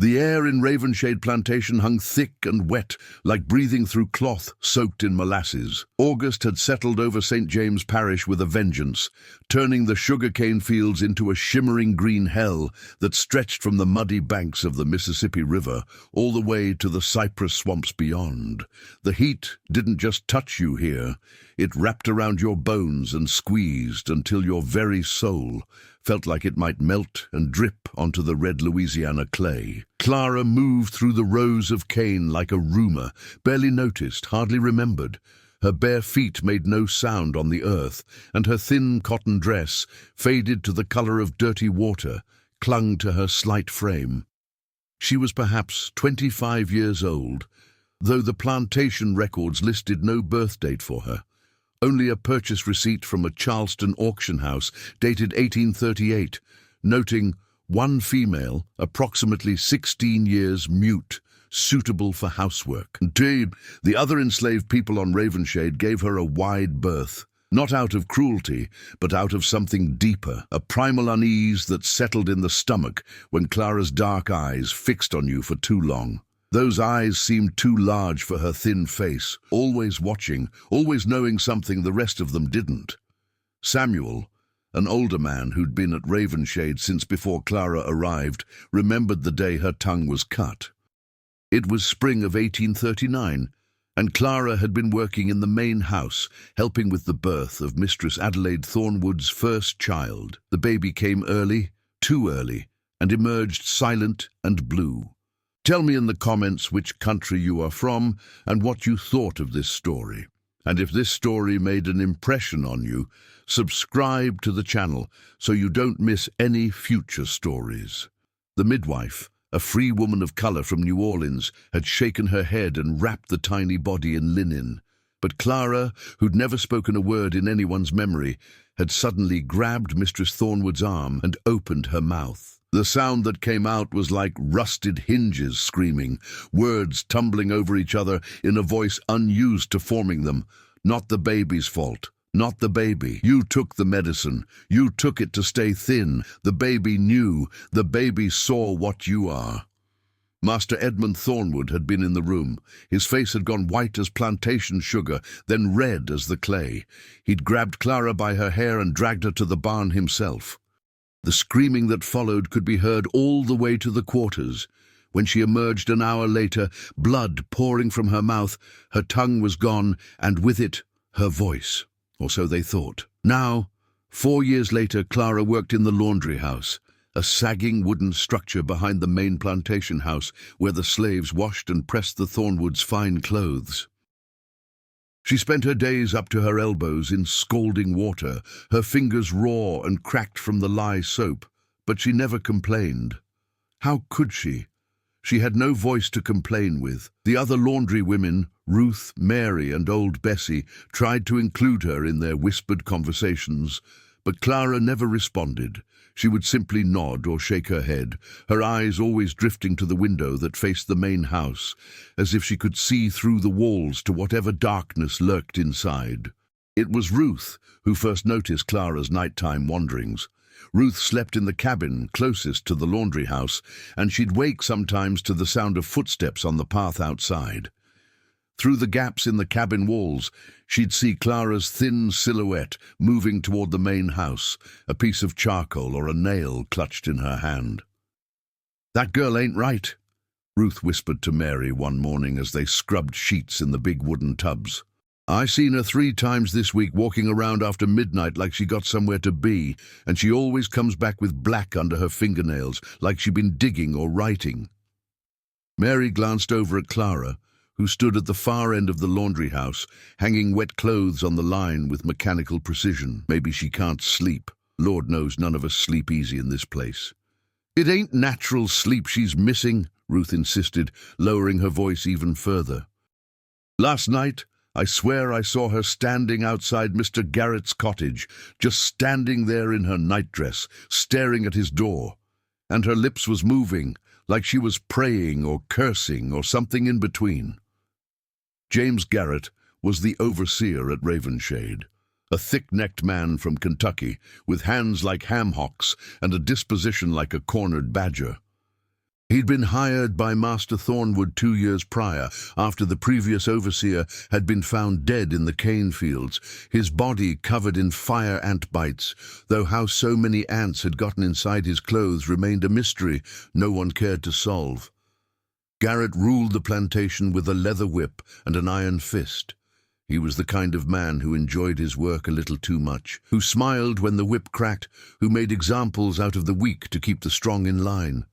The air in Ravenshade Plantation hung thick and wet, like breathing through cloth soaked in molasses. August had settled over St. James Parish with a vengeance, turning the sugarcane fields into a shimmering green hell that stretched from the muddy banks of the Mississippi River all the way to the cypress swamps beyond. The heat didn't just touch you here, it wrapped around your bones and squeezed until your very soul felt like it might melt and drip onto the red Louisiana clay. Clara moved through the rows of cane like a rumour, barely noticed, hardly remembered. Her bare feet made no sound on the earth, and her thin cotton dress, faded to the colour of dirty water, clung to her slight frame. She was perhaps 25 years old, though the plantation records listed no birth date for her. Only a purchase receipt from a Charleston auction house dated 1838, noting one female, approximately 16 years, mute, suitable for housework. Indeed, the other enslaved people on Ravenshade gave her a wide berth, not out of cruelty, but out of something deeper, a primal unease that settled in the stomach when Clara's dark eyes fixed on you for too long. Those eyes seemed too large for her thin face, always watching, always knowing something the rest of them didn't. Samuel, an older man who'd been at Ravenshade since before Clara arrived, remembered the day her tongue was cut. It was spring of 1839, and Clara had been working in the main house, helping with the birth of Mistress Adelaide Thornwood's first child. The baby came early, too early, and emerged silent and blue. Tell me in the comments which country you are from and what you thought of this story. And if this story made an impression on you, subscribe to the channel so you don't miss any future stories. The midwife, a free woman of color from New Orleans, had shaken her head and wrapped the tiny body in linen. But Clara, who'd never spoken a word in anyone's memory, had suddenly grabbed Mistress Thornwood's arm and opened her mouth. The sound that came out was like rusted hinges screaming, words tumbling over each other in a voice unused to forming them. Not the baby's fault. Not the baby. You took the medicine. You took it to stay thin. The baby knew. The baby saw what you are. Master Edmund Thornwood had been in the room. His face had gone white as plantation sugar, then red as the clay. He'd grabbed Clara by her hair and dragged her to the barn himself. The screaming that followed could be heard all the way to the quarters. When she emerged an hour later, blood pouring from her mouth, her tongue was gone, and with it, her voice. Or so they thought. Now, 4 years later, Clara worked in the laundry house, a sagging wooden structure behind the main plantation house where the slaves washed and pressed the Thornwoods' fine clothes. She spent her days up to her elbows in scalding water, her fingers raw and cracked from the lye soap, but she never complained. How could she? She had no voice to complain with. The other laundry women, Ruth, Mary, and old Bessie, tried to include her in their whispered conversations, but Clara never responded. She would simply nod or shake her head, her eyes always drifting to the window that faced the main house, as if she could see through the walls to whatever darkness lurked inside. It was Ruth who first noticed Clara's nighttime wanderings. Ruth slept in the cabin closest to the laundry house, and she'd wake sometimes to the sound of footsteps on the path outside. Through the gaps in the cabin walls, she'd see Clara's thin silhouette moving toward the main house, a piece of charcoal or a nail clutched in her hand. "That girl ain't right," Ruth whispered to Mary one morning as they scrubbed sheets in the big wooden tubs. "I seen her 3 times this week walking around after midnight like she got somewhere to be, and she always comes back with black under her fingernails, like she'd been digging or writing." Mary glanced over at Clara, who stood at the far end of the laundry house, hanging wet clothes on the line with mechanical precision. "Maybe she can't sleep. Lord knows none of us sleep easy in this place." "It ain't natural sleep she's missing," Ruth insisted, lowering her voice even further. "Last night, I swear I saw her standing outside Mr. Garrett's cottage, just standing there in her nightdress, staring at his door. And her lips was moving, like she was praying or cursing or something in between." James Garrett was the overseer at Ravenshade, a thick-necked man from Kentucky, with hands like ham hocks and a disposition like a cornered badger. He'd been hired by Master Thornwood 2 years prior, after the previous overseer had been found dead in the cane fields, his body covered in fire ant bites, though how so many ants had gotten inside his clothes remained a mystery no one cared to solve. Garrett ruled the plantation with a leather whip and an iron fist. He was the kind of man who enjoyed his work a little too much, who smiled when the whip cracked, who made examples out of the weak to keep the strong in line.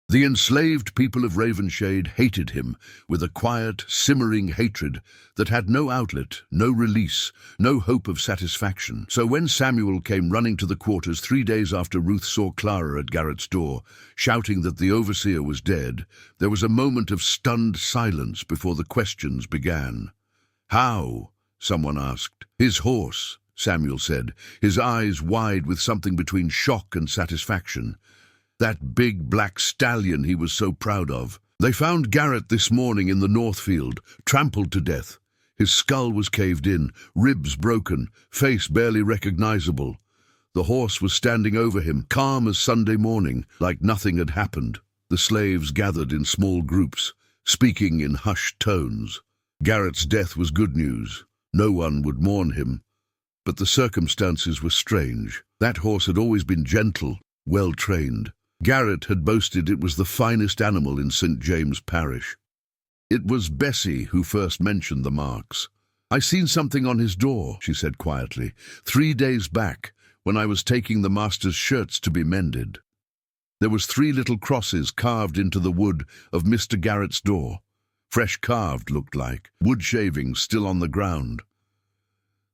The enslaved people of Ravenshade hated him with a quiet, simmering hatred that had no outlet, no release, no hope of satisfaction. So when Samuel came running to the quarters 3 days after Ruth saw Clara at Garrett's door, shouting that the overseer was dead, there was a moment of stunned silence before the questions began. "How?" someone asked. "His horse," Samuel said, his eyes wide with something between shock and satisfaction. That big black stallion he was so proud of. They found Garrett this morning in the Northfield, trampled to death. His skull was caved in, ribs broken, face barely recognizable. The horse was standing over him, calm as Sunday morning, like nothing had happened. The slaves gathered in small groups, speaking in hushed tones. Garrett's death was good news. No one would mourn him. But the circumstances were strange. That horse had always been gentle, well-trained. Garrett had boasted it was the finest animal in St. James Parish. It was Bessie who first mentioned the marks. "I seen something on his door," she said quietly, 3 days back, when I was taking the master's shirts to be mended. There was 3 little crosses carved into the wood of Mr. Garrett's door. Fresh carved, looked like, wood shavings still on the ground.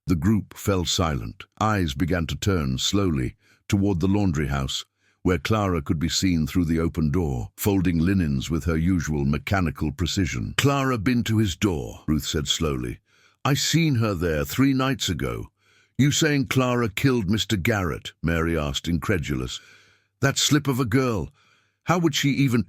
The group fell silent. Eyes began to turn slowly toward the laundry house, where Clara could be seen through the open door, folding linens with her usual mechanical precision. "Clara been to his door," Ruth said slowly. "I seen her there 3 nights ago." "You saying Clara killed Mr. Garrett?" Mary asked, incredulous. "That slip of a girl. How would she even—"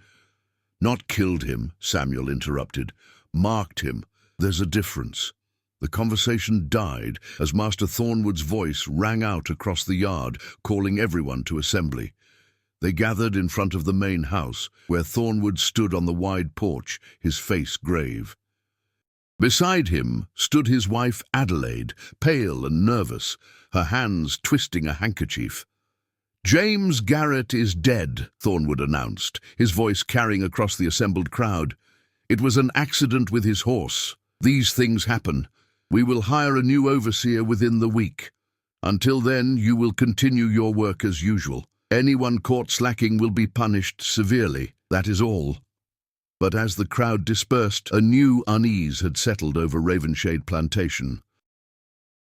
"Not killed him," Samuel interrupted. "Marked him. There's a difference." The conversation died as Master Thornwood's voice rang out across the yard, calling everyone to assembly. They gathered in front of the main house, where Thornwood stood on the wide porch, his face grave. Beside him stood his wife Adelaide, pale and nervous, her hands twisting a handkerchief. "James Garrett is dead," Thornwood announced, his voice carrying across the assembled crowd. "It was an accident with his horse. These things happen. We will hire a new overseer within the week. Until then, you will continue your work as usual. Anyone caught slacking will be punished severely, that is all." But as the crowd dispersed, a new unease had settled over Ravenshade Plantation.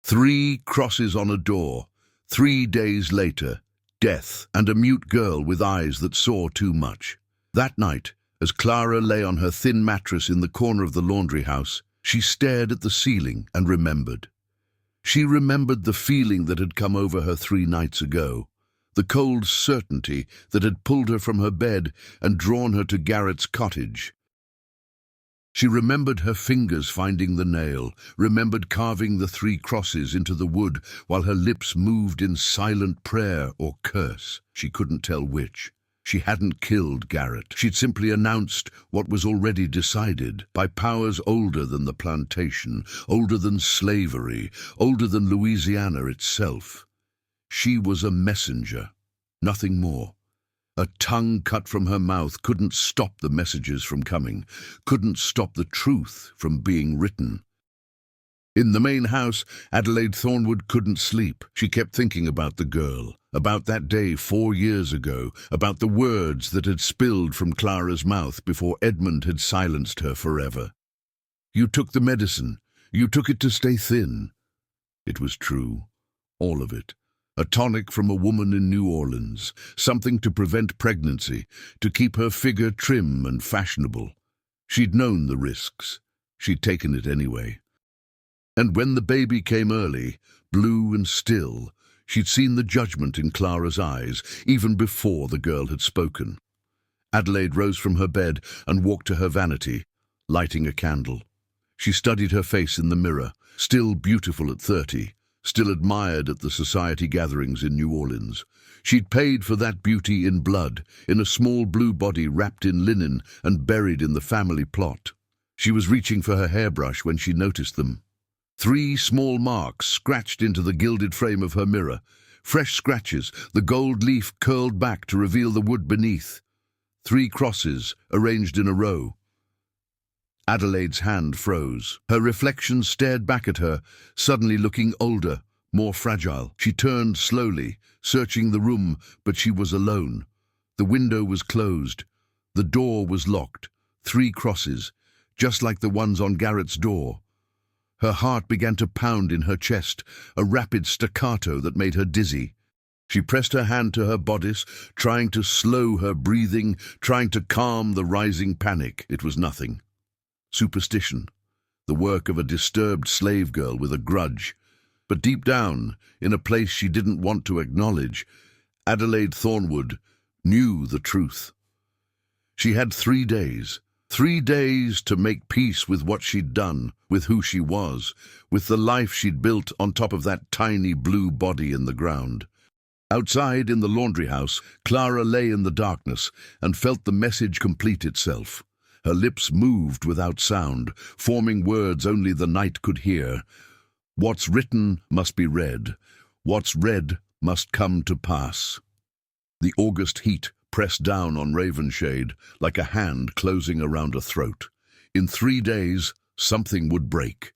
3 crosses on a door, 3 days later, death, and a mute girl with eyes that saw too much. That night, as Clara lay on her thin mattress in the corner of the laundry house, she stared at the ceiling and remembered. She remembered the feeling that had come over her 3 nights ago. The cold certainty that had pulled her from her bed and drawn her to Garrett's cottage. She remembered her fingers finding the nail, remembered carving the 3 crosses into the wood while her lips moved in silent prayer or curse. She couldn't tell which. She hadn't killed Garrett. She'd simply announced what was already decided by powers older than the plantation, older than slavery, older than Louisiana itself. She was a messenger, nothing more. A tongue cut from her mouth couldn't stop the messages from coming, couldn't stop the truth from being written. In the main house, Adelaide Thornwood couldn't sleep. She kept thinking about the girl, about that day 4 years ago, about the words that had spilled from Clara's mouth before Edmund had silenced her forever. "You took the medicine. You took it to stay thin." It was true, all of it. A tonic from a woman in New Orleans, something to prevent pregnancy, to keep her figure trim and fashionable. She'd known the risks. She'd taken it anyway. And when the baby came early, blue and still, she'd seen the judgment in Clara's eyes, even before the girl had spoken. Adelaide rose from her bed and walked to her vanity, lighting a candle. She studied her face in the mirror, still beautiful at 30, still admired at the society gatherings in New Orleans. She'd paid for that beauty in blood, in a small blue body wrapped in linen and buried in the family plot. She was reaching for her hairbrush when she noticed them. 3 small marks scratched into the gilded frame of her mirror. Fresh scratches, the gold leaf curled back to reveal the wood beneath. 3 crosses, arranged in a row. Adelaide's hand froze. Her reflection stared back at her, suddenly looking older, more fragile. She turned slowly, searching the room, but she was alone. The window was closed. The door was locked. 3 crosses, just like the ones on Garrett's door. Her heart began to pound in her chest, a rapid staccato that made her dizzy. She pressed her hand to her bodice, trying to slow her breathing, trying to calm the rising panic. It was nothing. Superstition, the work of a disturbed slave girl with a grudge. But deep down, in a place she didn't want to acknowledge, Adelaide Thornwood knew the truth. She had 3 days. 3 days to make peace with what she'd done, with who she was, with the life she'd built on top of that tiny blue body in the ground. Outside in the laundry house, Clara lay in the darkness and felt the message complete itself. Her lips moved without sound, forming words only the night could hear. What's written must be read. What's read must come to pass. The August heat pressed down on Ravenshade like a hand closing around a throat. In 3 days, something would break.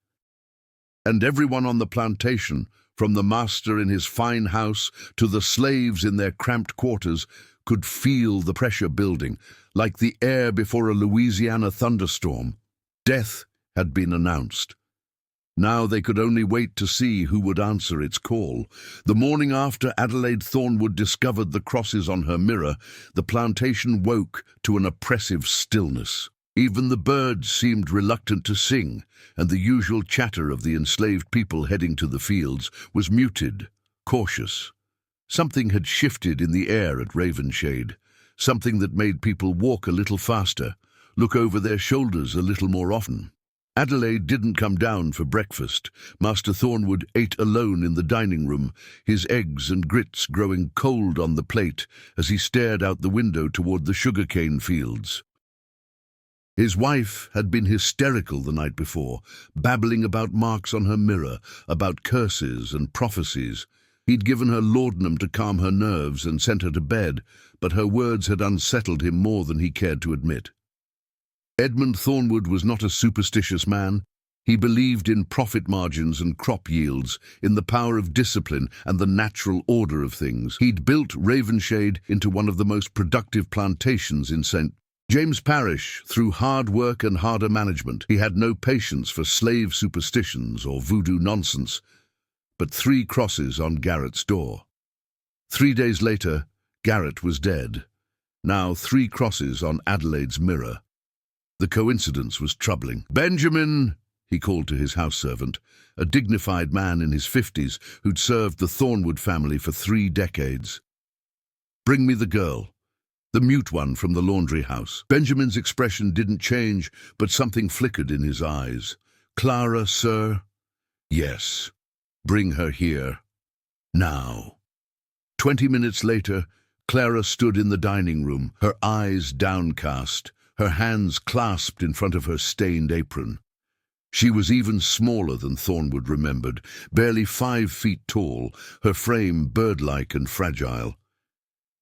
And everyone on the plantation, from the master in his fine house to the slaves in their cramped quarters, could feel the pressure building, like the air before a Louisiana thunderstorm. Death had been announced. Now they could only wait to see who would answer its call. The morning after Adelaide Thornwood discovered the crosses on her mirror, the plantation woke to an oppressive stillness. Even the birds seemed reluctant to sing, and the usual chatter of the enslaved people heading to the fields was muted, cautious. Something had shifted in the air at Ravenshade, something that made people walk a little faster, look over their shoulders a little more often. Adelaide didn't come down for breakfast. Master Thornwood ate alone in the dining room, his eggs and grits growing cold on the plate as he stared out the window toward the sugarcane fields. His wife had been hysterical the night before, babbling about marks on her mirror, about curses and prophecies. He'd given her laudanum to calm her nerves and sent her to bed, but her words had unsettled him more than he cared to admit. Edmund Thornwood was not a superstitious man. He believed in profit margins and crop yields, in the power of discipline and the natural order of things. He'd built Ravenshade into one of the most productive plantations in St. James Parish through hard work and harder management. He had no patience for slave superstitions or voodoo nonsense, but 3 crosses on Garrett's door. 3 days later, Garrett was dead. Now 3 crosses on Adelaide's mirror. The coincidence was troubling. "Benjamin," he called to his house servant, a dignified man in his 50s who'd served the Thornwood family for 3 decades. "Bring me the girl, the mute one from the laundry house." Benjamin's expression didn't change, but something flickered in his eyes. "Clara, sir?" "Yes. Bring her here. Now." 20 minutes later, Clara stood in the dining room, her eyes downcast, her hands clasped in front of her stained apron. She was even smaller than Thornwood remembered, barely 5 feet tall, her frame bird-like and fragile.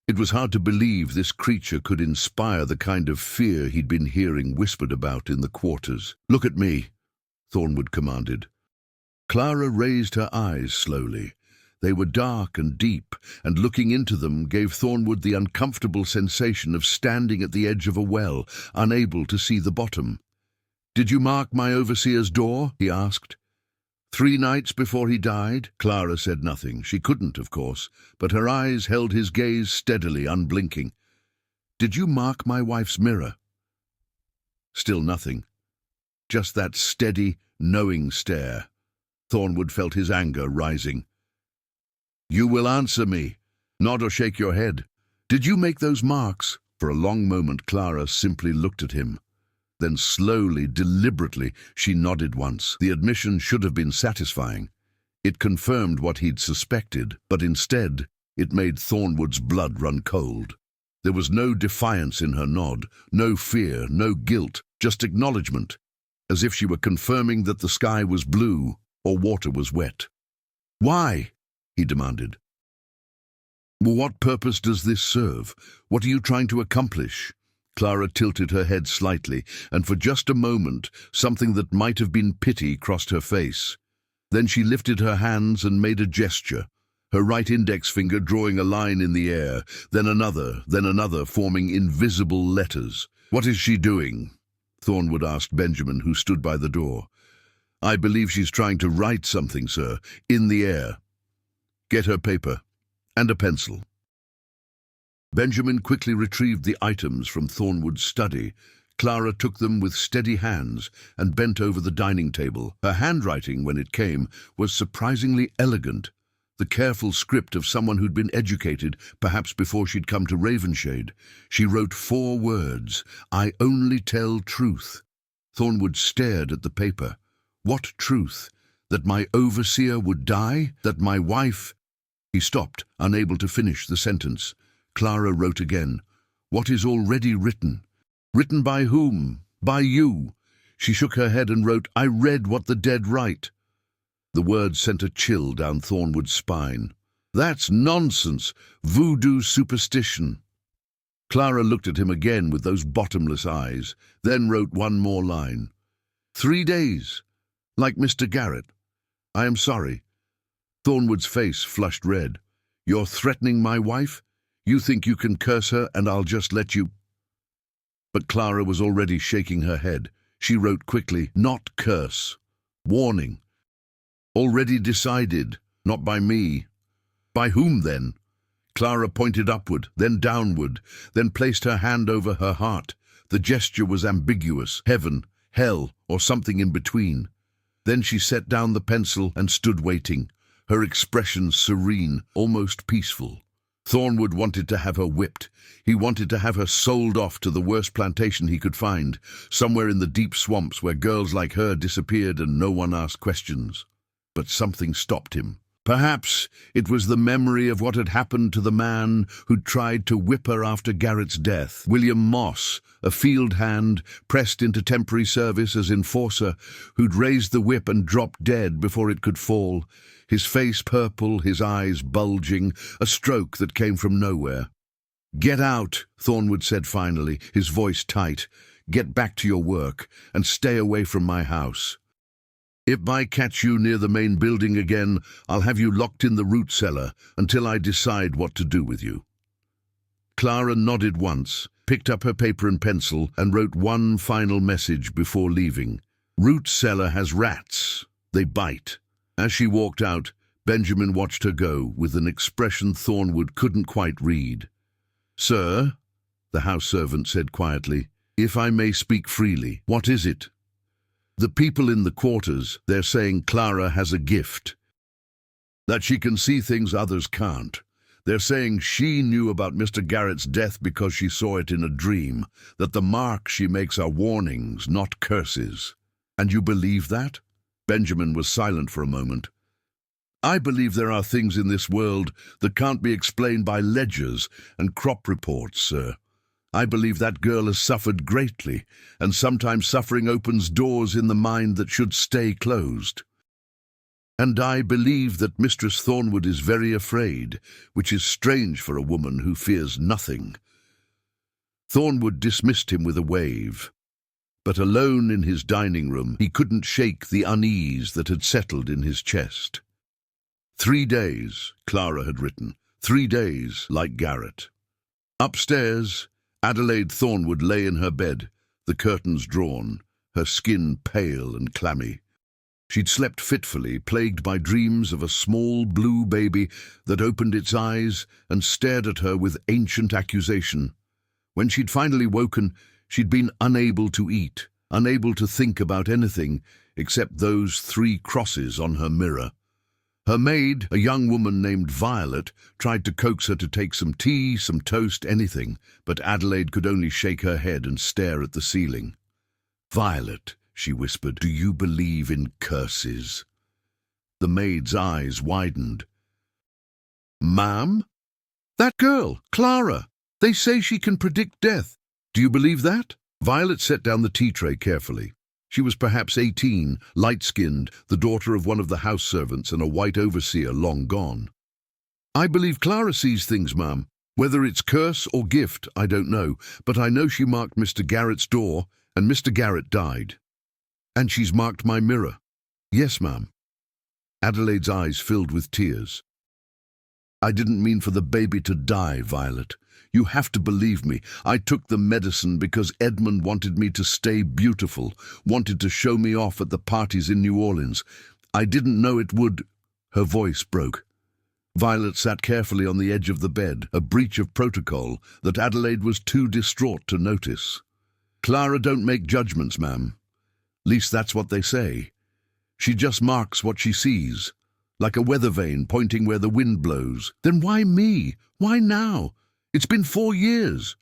It was hard to believe this creature could inspire the kind of fear he'd been hearing whispered about in the quarters. "Look at me," Thornwood commanded. Clara raised her eyes slowly. They were dark and deep, and looking into them gave Thornwood the uncomfortable sensation of standing at the edge of a well, unable to see the bottom. "Did you mark my overseer's door?" he asked. 3 nights before he died?" Clara said nothing. She couldn't, of course, but her eyes held his gaze steadily, unblinking. "Did you mark my wife's mirror?" Still nothing. Just that steady, knowing stare. Thornwood felt his anger rising. "You will answer me. Nod or shake your head. Did you make those marks?" For a long moment Clara simply looked at him. Then slowly, deliberately, she nodded once. The admission should have been satisfying. It confirmed what he'd suspected, but instead, it made Thornwood's blood run cold. There was no defiance in her nod, no fear, no guilt, just acknowledgement, as if she were confirming that the sky was blue or water was wet. "Why?" he demanded. "What purpose does this serve? What are you trying to accomplish?" Clara tilted her head slightly, and for just a moment, something that might have been pity crossed her face. Then she lifted her hands and made a gesture, her right index finger drawing a line in the air, then another, forming invisible letters. "What is she doing?" Thornwood asked Benjamin, who stood by the door. "I believe she's trying to write something, sir, in the air." "Get her paper and a pencil." Benjamin quickly retrieved the items from Thornwood's study. Clara took them with steady hands and bent over the dining table. Her handwriting, when it came, was surprisingly elegant, the careful script of someone who'd been educated, perhaps before she'd come to Ravenshade. She wrote 4 words: "I only tell truth." Thornwood stared at the paper. What truth? That my overseer would die? That my wife... He stopped, unable to finish the sentence. Clara wrote again. "What is already written?" "Written by whom?" "By you." She shook her head and wrote, "I read what the dead write." The words sent a chill down Thornwood's spine. "That's nonsense. Voodoo superstition." Clara looked at him again with those bottomless eyes, then wrote one more line. 3 days. Like Mr. Garrett. I am sorry." Thornwood's face flushed red. "You're threatening my wife? You think you can curse her and I'll just let you—" But Clara was already shaking her head. She wrote quickly, "Not curse. Warning. Already decided. Not by me." "By whom, then?" Clara pointed upward, then downward, then placed her hand over her heart. The gesture was ambiguous. Heaven, hell, or something in between. Then she set down the pencil and stood waiting, her expression serene, almost peaceful. Thornwood wanted to have her whipped. He wanted to have her sold off to the worst plantation he could find, somewhere in the deep swamps where girls like her disappeared and no one asked questions. But something stopped him. Perhaps it was the memory of what had happened to the man who'd tried to whip her after Garrett's death. William Moss, a field hand, pressed into temporary service as enforcer, who'd raised the whip and dropped dead before it could fall, his face purple, his eyes bulging, a stroke that came from nowhere. "Get out," Thornwood said finally, his voice tight. "Get back to your work, and stay away from my house. If I catch you near the main building again, I'll have you locked in the root cellar until I decide what to do with you." Clara nodded once, picked up her paper and pencil, and wrote one final message before leaving. "Root cellar has rats. They bite." As she walked out, Benjamin watched her go with an expression Thornwood couldn't quite read. "Sir," the house servant said quietly, "if I may speak freely, what is it?" "The people in the quarters, they're saying Clara has a gift. That she can see things others can't. They're saying she knew about Mr. Garrett's death because she saw it in a dream, that the marks she makes are warnings, not curses." "And you believe that?" Benjamin was silent for a moment. "I believe there are things in this world that can't be explained by ledgers and crop reports, sir. I believe that girl has suffered greatly, and sometimes suffering opens doors in the mind that should stay closed. And I believe that Mistress Thornwood is very afraid, which is strange for a woman who fears nothing." Thornwood dismissed him with a wave. But alone in his dining room, he couldn't shake the unease that had settled in his chest. 3 days, Clara had written. 3 days, like Garrett. Upstairs, Adelaide Thornwood lay in her bed, the curtains drawn, her skin pale and clammy. She'd slept fitfully, plagued by dreams of a small blue baby that opened its eyes and stared at her with ancient accusation. When she'd finally woken, she'd been unable to eat, unable to think about anything except those 3 crosses on her mirror. Her maid, a young woman named Violet, tried to coax her to take some tea, some toast, anything, but Adelaide could only shake her head and stare at the ceiling. "Violet," she whispered, "do you believe in curses?" The maid's eyes widened. "Ma'am? That girl, Clara. They say she can predict death. Do you believe that?" Violet set down the tea tray carefully. She was perhaps 18, light-skinned, the daughter of one of the house servants and a white overseer long gone. "I believe Clara sees things, ma'am. Whether it's curse or gift, I don't know, but I know she marked Mr. Garrett's door, and Mr. Garrett died. And she's marked my mirror." "Yes, ma'am." Adelaide's eyes filled with tears. "I didn't mean for the baby to die, Violet. You have to believe me. I took the medicine because Edmund wanted me to stay beautiful, wanted to show me off at the parties in New Orleans. I didn't know it would—" Her voice broke. Violet sat carefully on the edge of the bed, a breach of protocol that Adelaide was too distraught to notice. "Clara don't make judgments, ma'am. Least that's what they say. She just marks what she sees, like a weather vane pointing where the wind blows." "Then why me? Why now? It's been 4 years."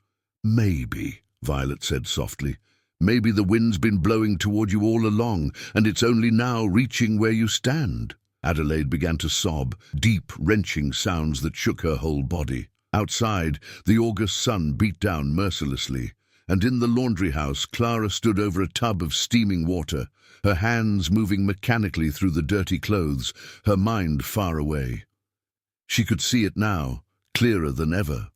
"Maybe," Violet said softly. "Maybe the wind's been blowing toward you all along, and it's only now reaching where you stand." Adelaide began to sob, deep, wrenching sounds that shook her whole body. Outside, the August sun beat down mercilessly, and in the laundry house Clara stood over a tub of steaming water, her hands moving mechanically through the dirty clothes, her mind far away. She could see it now, clearer than ever.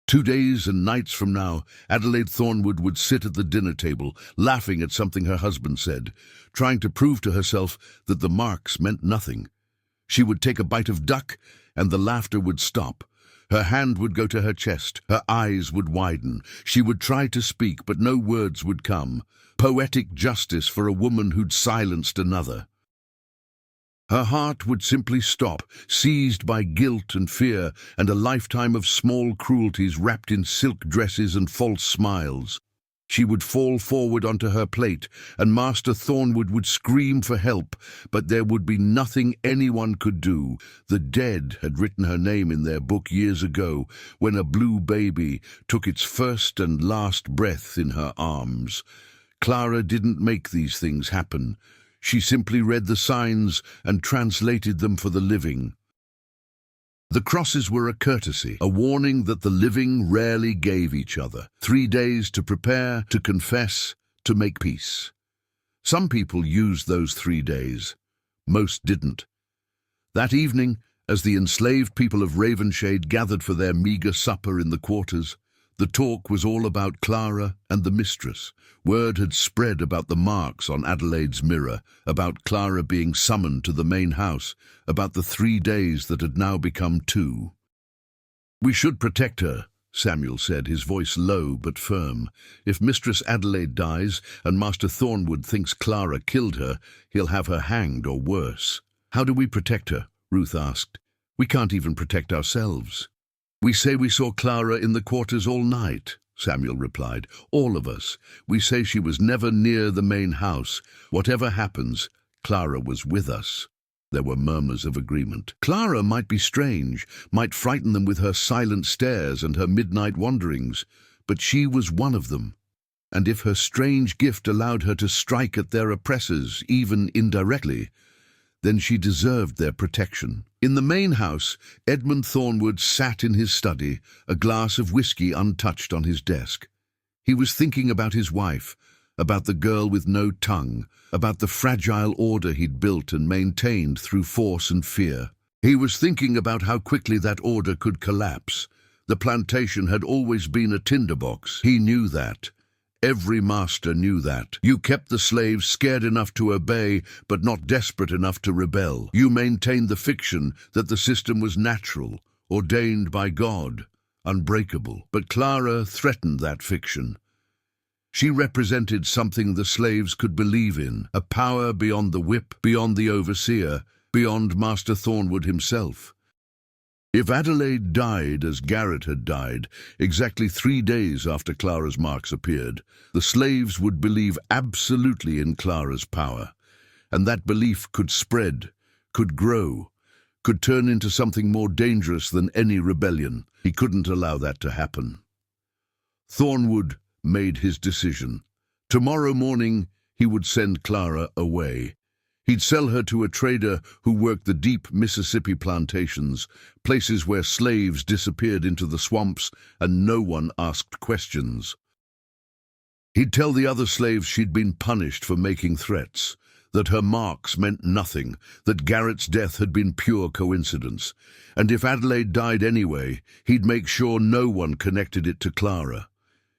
2 days and nights from now, Adelaide Thornwood would sit at the dinner table, laughing at something her husband said, trying to prove to herself that the marks meant nothing. She would take a bite of duck, and the laughter would stop. Her hand would go to her chest, her eyes would widen. She would try to speak, but no words would come. Poetic justice for a woman who'd silenced another. Her heart would simply stop, seized by guilt and fear and a lifetime of small cruelties wrapped in silk dresses and false smiles. She would fall forward onto her plate, and Master Thornwood would scream for help, but there would be nothing anyone could do. The dead had written her name in their book years ago, when a blue baby took its first and last breath in her arms. Clara didn't make these things happen. She simply read the signs and translated them for the living. The crosses were a courtesy, a warning that the living rarely gave each other. 3 days to prepare, to confess, to make peace. Some people used those 3 days. Most didn't. That evening, as the enslaved people of Ravenshade gathered for their meagre supper in the quarters, the talk was all about Clara and the mistress. Word had spread about the marks on Adelaide's mirror, about Clara being summoned to the main house, about the 3 days that had now become 2. "We should protect her," Samuel said, his voice low but firm. "If Mistress Adelaide dies and Master Thornwood thinks Clara killed her, he'll have her hanged or worse." "How do we protect her?" Ruth asked. "We can't even protect ourselves." "We say we saw Clara in the quarters all night," Samuel replied. "All of us. We say she was never near the main house. Whatever happens, Clara was with us." There were murmurs of agreement. Clara might be strange, might frighten them with her silent stares and her midnight wanderings, but she was one of them. And if her strange gift allowed her to strike at their oppressors, even indirectly, then she deserved their protection. In the main house, Edmund Thornwood sat in his study, a glass of whiskey untouched on his desk. He was thinking about his wife, about the girl with no tongue, about the fragile order he'd built and maintained through force and fear. He was thinking about how quickly that order could collapse. The plantation had always been a tinderbox. He knew that. Every master knew that. You kept the slaves scared enough to obey, but not desperate enough to rebel. You maintained the fiction that the system was natural, ordained by God, unbreakable. But Clara threatened that fiction. She represented something the slaves could believe in, a power beyond the whip, beyond the overseer, beyond Master Thornwood himself. If Adelaide died as Garrett had died, exactly 3 days after Clara's marks appeared, the slaves would believe absolutely in Clara's power, and that belief could spread, could grow, could turn into something more dangerous than any rebellion. He couldn't allow that to happen. Thornwood made his decision. Tomorrow morning he would send Clara away. He'd sell her to a trader who worked the deep Mississippi plantations, places where slaves disappeared into the swamps and no one asked questions. He'd tell the other slaves she'd been punished for making threats, that her marks meant nothing, that Garrett's death had been pure coincidence, and if Adelaide died anyway, he'd make sure no one connected it to Clara.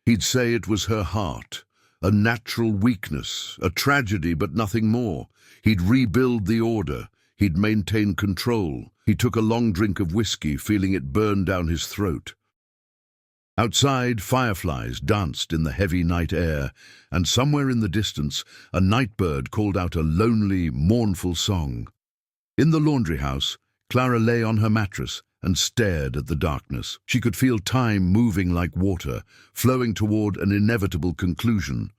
He'd say it was her heart, a natural weakness, a tragedy but nothing more. He'd rebuild the order, he'd maintain control. He took a long drink of whiskey, feeling it burn down his throat. Outside, fireflies danced in the heavy night air, and somewhere in the distance, a night bird called out a lonely, mournful song. In the laundry house, Clara lay on her mattress and stared at the darkness. She could feel time moving like water, flowing toward an inevitable conclusion.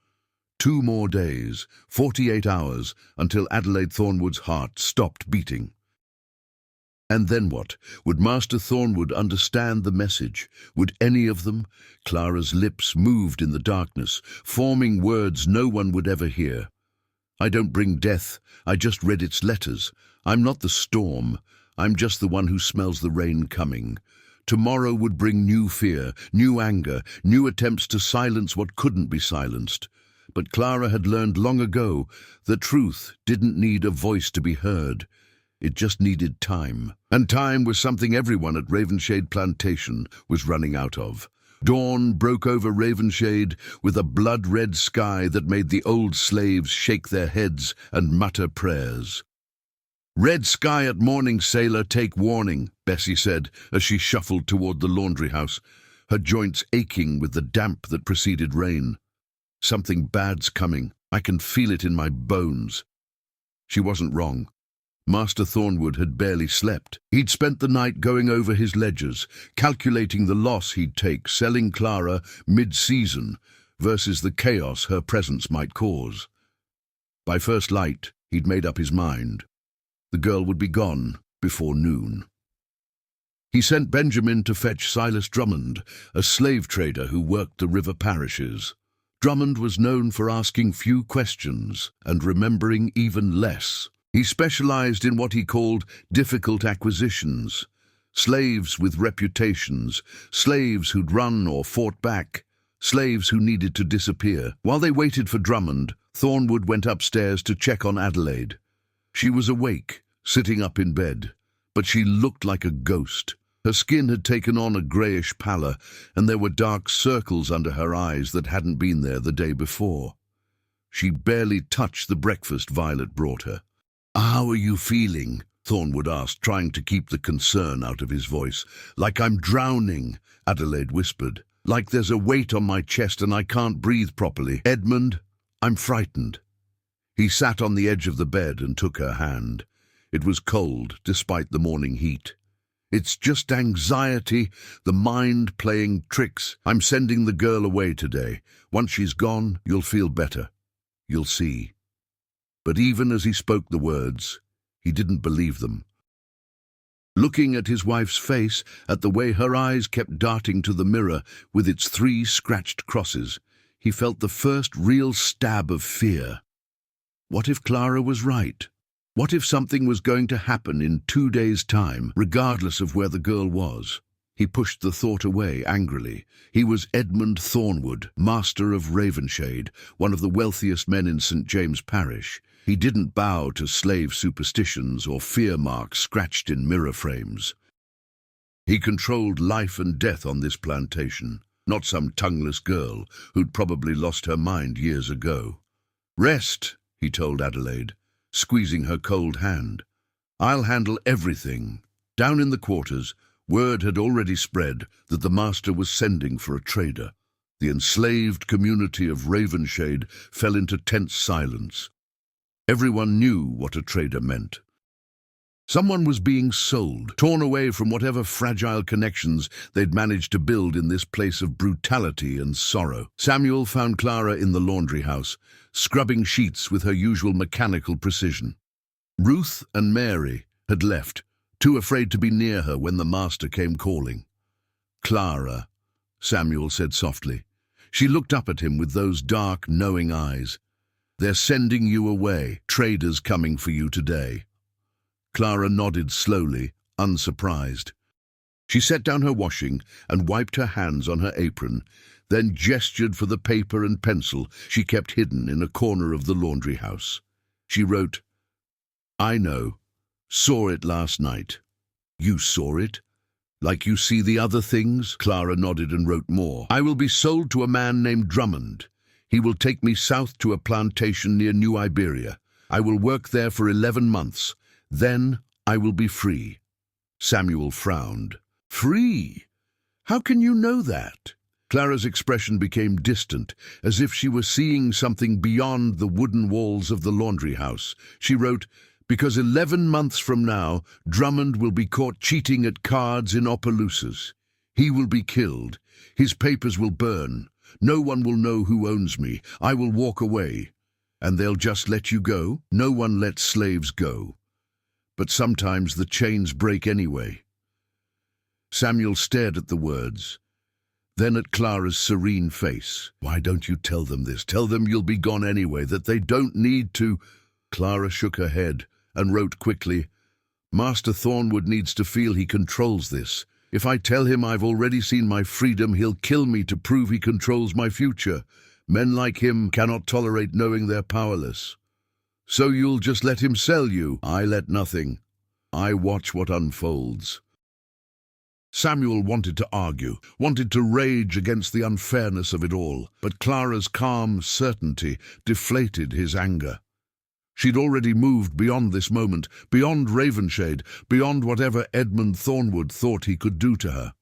2 more days, 48 hours, until Adelaide Thornwood's heart stopped beating. And then what? Would Master Thornwood understand the message? Would any of them? Clara's lips moved in the darkness, forming words no one would ever hear. I don't bring death, I just read its letters. I'm not the storm, I'm just the one who smells the rain coming. Tomorrow would bring new fear, new anger, new attempts to silence what couldn't be silenced. But Clara had learned long ago that truth didn't need a voice to be heard. It just needed time. And time was something everyone at Ravenshade Plantation was running out of. Dawn broke over Ravenshade with a blood-red sky that made the old slaves shake their heads and mutter prayers. "Red sky at morning, sailor, take warning," Bessie said as she shuffled toward the laundry house, her joints aching with the damp that preceded rain. "Something bad's coming. I can feel it in my bones." She wasn't wrong. Master Thornwood had barely slept. He'd spent the night going over his ledgers, calculating the loss he'd take selling Clara mid-season versus the chaos her presence might cause. By first light, he'd made up his mind. The girl would be gone before noon. He sent Benjamin to fetch Silas Drummond, a slave trader who worked the river parishes. Drummond was known for asking few questions and remembering even less. He specialized in what he called difficult acquisitions, slaves with reputations, slaves who'd run or fought back, slaves who needed to disappear. While they waited for Drummond, Thornwood went upstairs to check on Adelaide. She was awake, sitting up in bed, but she looked like a ghost. Her skin had taken on a greyish pallor, and there were dark circles under her eyes that hadn't been there the day before. She barely touched the breakfast Violet brought her. "How are you feeling?" Thornwood asked, trying to keep the concern out of his voice. "Like I'm drowning," Adelaide whispered. "Like there's a weight on my chest and I can't breathe properly. Edmund, I'm frightened." He sat on the edge of the bed and took her hand. It was cold, despite the morning heat. "It's just anxiety, the mind playing tricks. I'm sending the girl away today. Once she's gone, you'll feel better. You'll see." But even as he spoke the words, he didn't believe them. Looking at his wife's face, at the way her eyes kept darting to the mirror with its 3 scratched crosses, he felt the first real stab of fear. What if Clara was right? What if something was going to happen in 2 days' time, regardless of where the girl was? He pushed the thought away angrily. He was Edmund Thornwood, master of Ravenshade, one of the wealthiest men in St. James Parish. He didn't bow to slave superstitions or fear marks scratched in mirror frames. He controlled life and death on this plantation, not some tongueless girl who'd probably lost her mind years ago. "Rest," he told Adelaide, squeezing her cold hand. "I'll handle everything." Down in the quarters, word had already spread that the master was sending for a trader. The enslaved community of Ravenshade fell into tense silence. Everyone knew what a trader meant. Someone was being sold, torn away from whatever fragile connections they'd managed to build in this place of brutality and sorrow. Samuel found Clara in the laundry house, scrubbing sheets with her usual mechanical precision. Ruth and Mary had left, too afraid to be near her when the master came calling. "Clara," Samuel said softly. She looked up at him with those dark, knowing eyes. They're sending you away. Traders coming for you today." Clara nodded slowly, unsurprised. She set down her washing and wiped her hands on her apron, then gestured for the paper and pencil she kept hidden in a corner of the laundry house. She wrote, "I know. Saw it last night." "You saw it? Like you see the other things?" Clara nodded and wrote more. "I will be sold to a man named Drummond. He will take me south to a plantation near New Iberia. I will work there for 11 months. Then I will be free." Samuel frowned. "Free? How can you know that?" Clara's expression became distant, as if she were seeing something beyond the wooden walls of the laundry house. She wrote, "Because 11 months from now, Drummond will be caught cheating at cards in Opelousas. He will be killed. His papers will burn. No one will know who owns me. I will walk away. And they'll just let you go? No one lets slaves go. But sometimes the chains break anyway." Samuel stared at the words, then at Clara's serene face. "Why don't you tell them this? Tell them you'll be gone anyway, that they don't need to—" Clara shook her head and wrote quickly, "Master Thornwood needs to feel he controls this. If I tell him I've already seen my freedom, he'll kill me to prove he controls my future. Men like him cannot tolerate knowing they're powerless. So you'll just let him sell you?" "I let nothing. I watch what unfolds." Samuel wanted to argue, wanted to rage against the unfairness of it all, but Clara's calm certainty deflated his anger. She'd already moved beyond this moment, beyond Ravenshade, beyond whatever Edmund Thornwood thought he could do to her.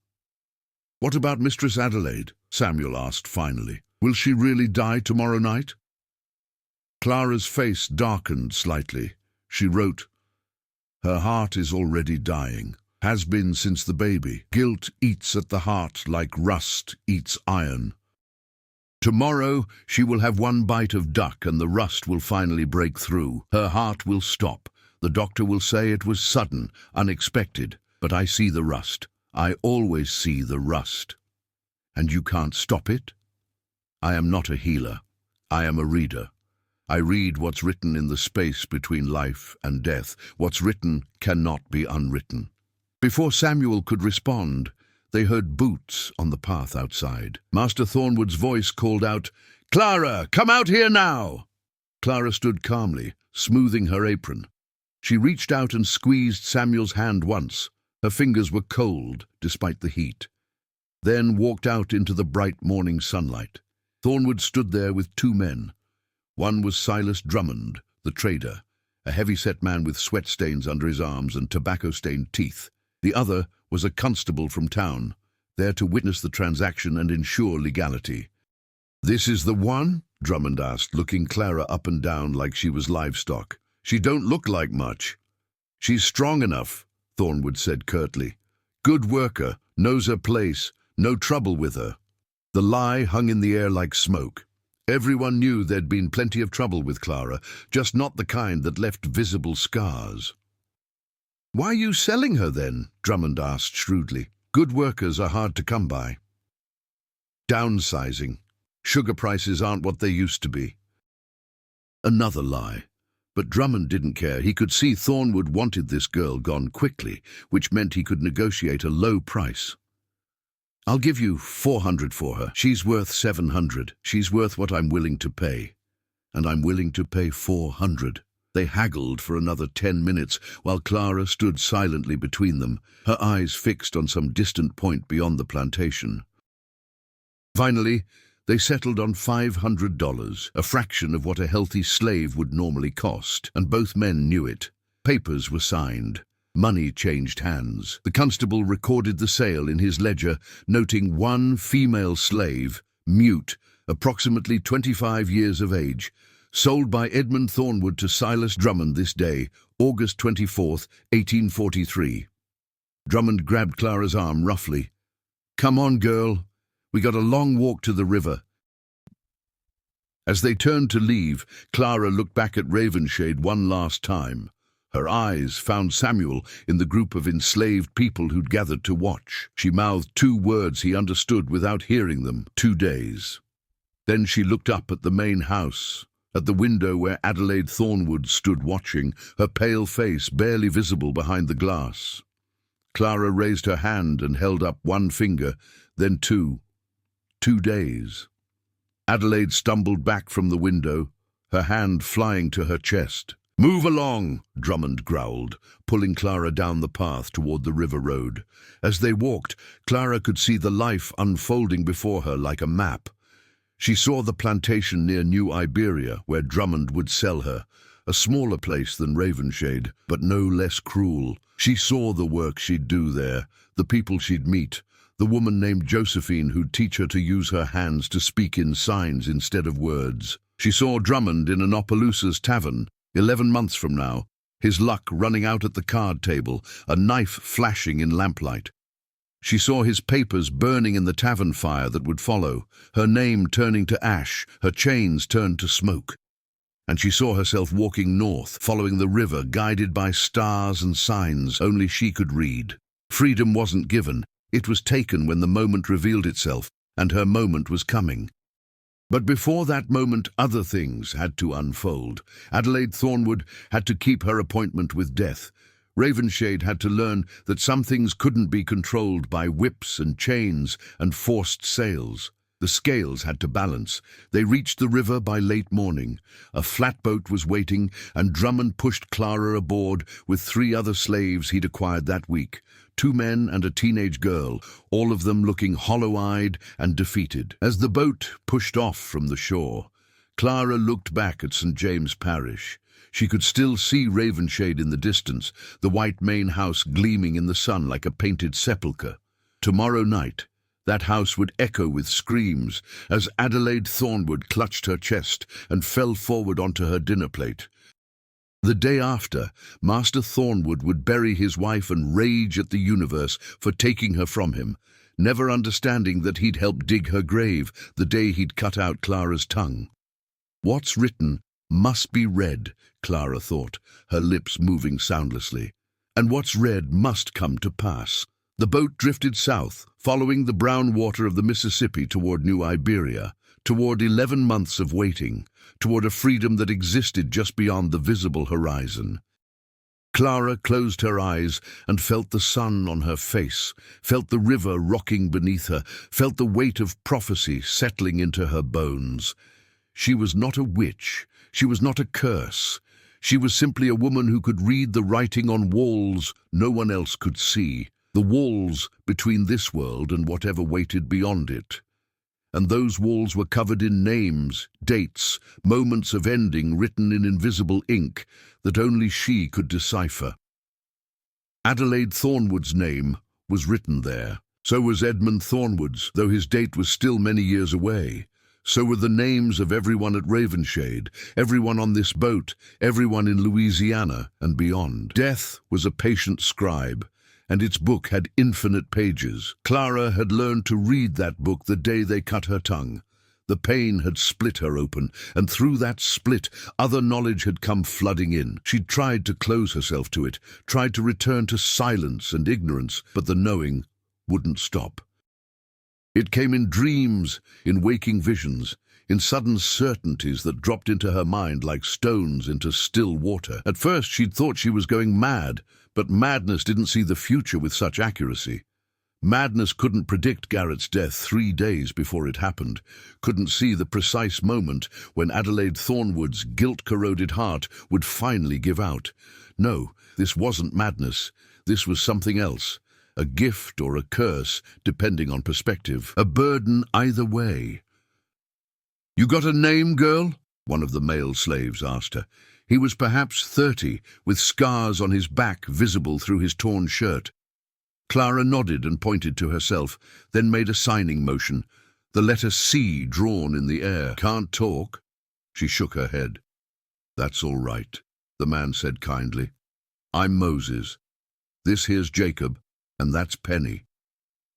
"What about Mistress Adelaide?" Samuel asked finally. "Will she really die tomorrow night?" Clara's face darkened slightly. She wrote, "Her heart is already dying. Has been since the baby. Guilt eats at the heart like rust eats iron. Tomorrow she will have one bite of duck and the rust will finally break through. Her heart will stop. The doctor will say it was sudden, unexpected, but I see the rust. I always see the rust. And you can't stop it? I am not a healer. I am a reader. I read what's written in the space between life and death. What's written cannot be unwritten." Before Samuel could respond, they heard boots on the path outside. Master Thornwood's voice called out, "Clara, come out here now!" Clara stood calmly, smoothing her apron. She reached out and squeezed Samuel's hand once. Her fingers were cold, despite the heat. Then walked out into the bright morning sunlight. Thornwood stood there with 2 men. One was Silas Drummond, the trader, a heavy-set man with sweat stains under his arms and tobacco-stained teeth. The other was a constable from town, there to witness the transaction and ensure legality. "This is the one?" Drummond asked, looking Clara up and down like she was livestock. "She don't look like much." "She's strong enough," Thornwood said curtly. "Good worker, knows her place, no trouble with her." The lie hung in the air like smoke. Everyone knew there'd been plenty of trouble with Clara, just not the kind that left visible scars. "Why are you selling her then?" Drummond asked shrewdly. "Good workers are hard to come by." "Downsizing. Sugar prices aren't what they used to be." Another lie. But Drummond didn't care. He could see Thornwood wanted this girl gone quickly, which meant he could negotiate a low price. "I'll give you 400 for her. She's worth 700. She's worth what I'm willing to pay. And I'm willing to pay 400. They haggled for another 10 minutes, while Clara stood silently between them, her eyes fixed on some distant point beyond the plantation. Finally, they settled on $500, a fraction of what a healthy slave would normally cost, and both men knew it. Papers were signed. Money changed hands. The constable recorded the sale in his ledger, noting 1 female slave, mute, approximately 25 years of age, sold by Edmund Thornwood to Silas Drummond this day, August 24th, 1843. Drummond grabbed Clara's arm roughly. "Come on, girl. We got a long walk to the river." As they turned to leave, Clara looked back at Ravenshade one last time. Her eyes found Samuel in the group of enslaved people who'd gathered to watch. She mouthed 2 words he understood without hearing them: 2 days. Then she looked up at the main house, At the window where Adelaide Thornwood stood watching, her pale face barely visible behind the glass. Clara raised her hand and held up one finger, then two. 2 days. Adelaide stumbled back from the window, her hand flying to her chest. "Move along," Drummond growled, pulling Clara down the path toward the river road. As they walked, Clara could see the life unfolding before her like a map. She saw the plantation near New Iberia, where Drummond would sell her, a smaller place than Ravenshade, but no less cruel. She saw the work she'd do there, the people she'd meet, the woman named Josephine who'd teach her to use her hands to speak in signs instead of words. She saw Drummond in an Opelousas tavern, 11 months from now, his luck running out at the card table, a knife flashing in lamplight. She saw his papers burning in the tavern fire that would follow, her name turning to ash, her chains turned to smoke. And she saw herself walking north, following the river, guided by stars and signs only she could read. Freedom wasn't given, it was taken when the moment revealed itself, and her moment was coming. But before that moment, other things had to unfold. Adelaide Thornwood had to keep her appointment with death. Ravenshade had to learn that some things couldn't be controlled by whips and chains and forced sails. The scales had to balance. They reached the river by late morning. A flatboat was waiting, and Drummond pushed Clara aboard with 3 other slaves he'd acquired that week. 2 men and a teenage girl, all of them looking hollow-eyed and defeated. As the boat pushed off from the shore, Clara looked back at St. James Parish. She could still see Ravenshade in the distance, the white main house gleaming in the sun like a painted sepulchre. Tomorrow night, that house would echo with screams as Adelaide Thornwood clutched her chest and fell forward onto her dinner plate. The day after, Master Thornwood would bury his wife and rage at the universe for taking her from him, never understanding that he'd helped dig her grave the day he'd cut out Clara's tongue. What's written must be read, Clara thought, her lips moving soundlessly. And what's read must come to pass. The boat drifted south, following the brown water of the Mississippi toward New Iberia, toward 11 months of waiting, toward a freedom that existed just beyond the visible horizon. Clara closed her eyes and felt the sun on her face, felt the river rocking beneath her, felt the weight of prophecy settling into her bones. She was not a witch. She was not a curse. She was simply a woman who could read the writing on walls no one else could see, the walls between this world and whatever waited beyond it. And those walls were covered in names, dates, moments of ending written in invisible ink that only she could decipher. Adelaide Thornwood's name was written there. So was Edmund Thornwood's, though his date was still many years away. So were the names of everyone at Ravenshade, everyone on this boat, everyone in Louisiana and beyond. Death was a patient scribe, and its book had infinite pages. Clara had learned to read that book the day they cut her tongue. The pain had split her open, and through that split, other knowledge had come flooding in. She'd tried to close herself to it, tried to return to silence and ignorance, but the knowing wouldn't stop. It came in dreams, in waking visions, in sudden certainties that dropped into her mind like stones into still water. At first she'd thought she was going mad, but madness didn't see the future with such accuracy. Madness couldn't predict Garrett's death 3 days before it happened, couldn't see the precise moment when Adelaide Thornwood's guilt-corroded heart would finally give out. No, this wasn't madness. This was something else. A gift or a curse, depending on perspective. A burden either way. "You got a name, girl?" one of the male slaves asked her. He was perhaps 30, with scars on his back visible through his torn shirt. Clara nodded and pointed to herself, then made a signing motion, the letter C drawn in the air. "Can't talk?" She shook her head. "That's all right," the man said kindly. "I'm Moses. This here's Jacob, and that's Penny."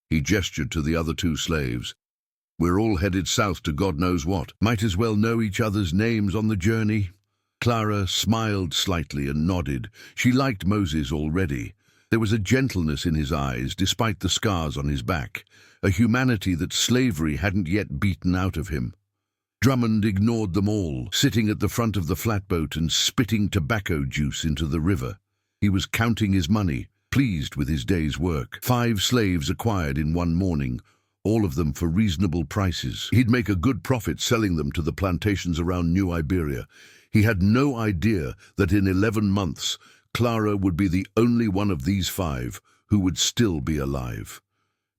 He gestured to the other 2 slaves. "We're all headed south to God knows what. Might as well know each other's names on the journey." Clara smiled slightly and nodded. She liked Moses already. There was a gentleness in his eyes, despite the scars on his back, a humanity that slavery hadn't yet beaten out of him. Drummond ignored them all, sitting at the front of the flatboat and spitting tobacco juice into the river. He was counting his money, pleased with his day's work. 5 slaves acquired in one morning, all of them for reasonable prices. He'd make a good profit selling them to the plantations around New Iberia. He had no idea that in 11 months, Clara would be the only one of these 5 who would still be alive.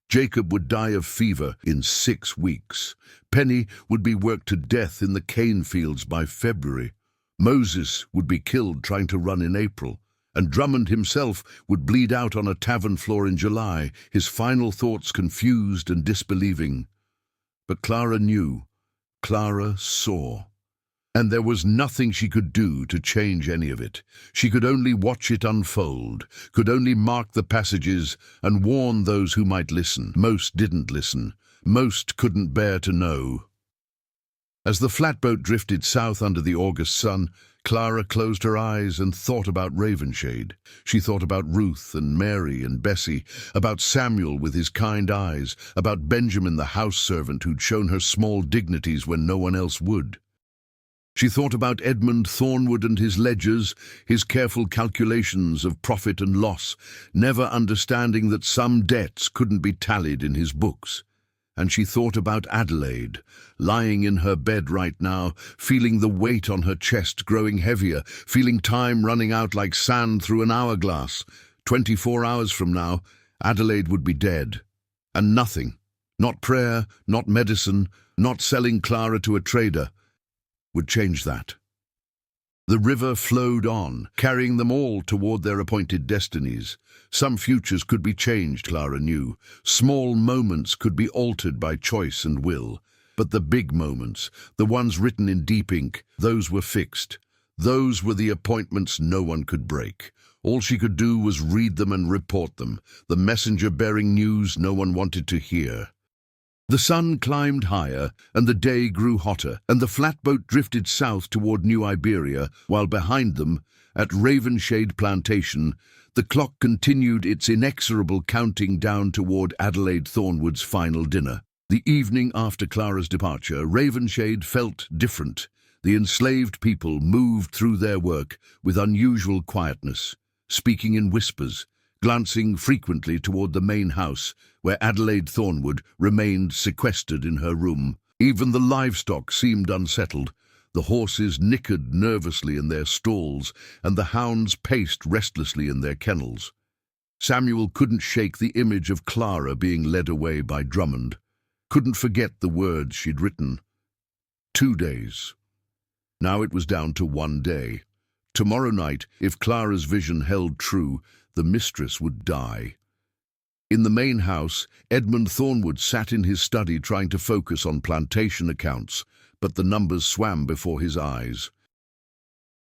Jacob would die of fever in 6 weeks. Penny would be worked to death in the cane fields by February. Moses would be killed trying to run in April. And Drummond himself would bleed out on a tavern floor in July, his final thoughts confused and disbelieving. But Clara knew. Clara saw. And there was nothing she could do to change any of it. She could only watch it unfold, could only mark the passages and warn those who might listen. Most didn't listen. Most couldn't bear to know. As the flatboat drifted south under the August sun, Clara closed her eyes and thought about Ravenshade. She thought about Ruth and Mary and Bessie, about Samuel with his kind eyes, about Benjamin the house servant who'd shown her small dignities when no one else would. She thought about Edmund Thornwood and his ledgers, his careful calculations of profit and loss, never understanding that some debts couldn't be tallied in his books. And she thought about Adelaide, lying in her bed right now, feeling the weight on her chest growing heavier, feeling time running out like sand through an hourglass. 24 hours from now, Adelaide would be dead. And nothing, not prayer, not medicine, not selling Clara to a trader, would change that. The river flowed on, carrying them all toward their appointed destinies. Some futures could be changed, Clara knew. Small moments could be altered by choice and will. But the big moments, the ones written in deep ink, those were fixed. Those were the appointments no one could break. All she could do was read them and report them, the messenger bearing news no one wanted to hear. The sun climbed higher, and the day grew hotter, and the flatboat drifted south toward New Iberia, while behind them, at Ravenshade Plantation, the clock continued its inexorable counting down toward Adelaide Thornwood's final dinner. The evening after Clara's departure, Ravenshade felt different. The enslaved people moved through their work with unusual quietness, speaking in whispers, glancing frequently toward the main house, where Adelaide Thornwood remained sequestered in her room. Even the livestock seemed unsettled. The horses nickered nervously in their stalls, and the hounds paced restlessly in their kennels. Samuel couldn't shake the image of Clara being led away by Drummond, couldn't forget the words she'd written. 2 days. Now it was down to 1 day. Tomorrow night, if Clara's vision held true, the mistress would die. In the main house, Edmund Thornwood sat in his study trying to focus on plantation accounts, but the numbers swam before his eyes.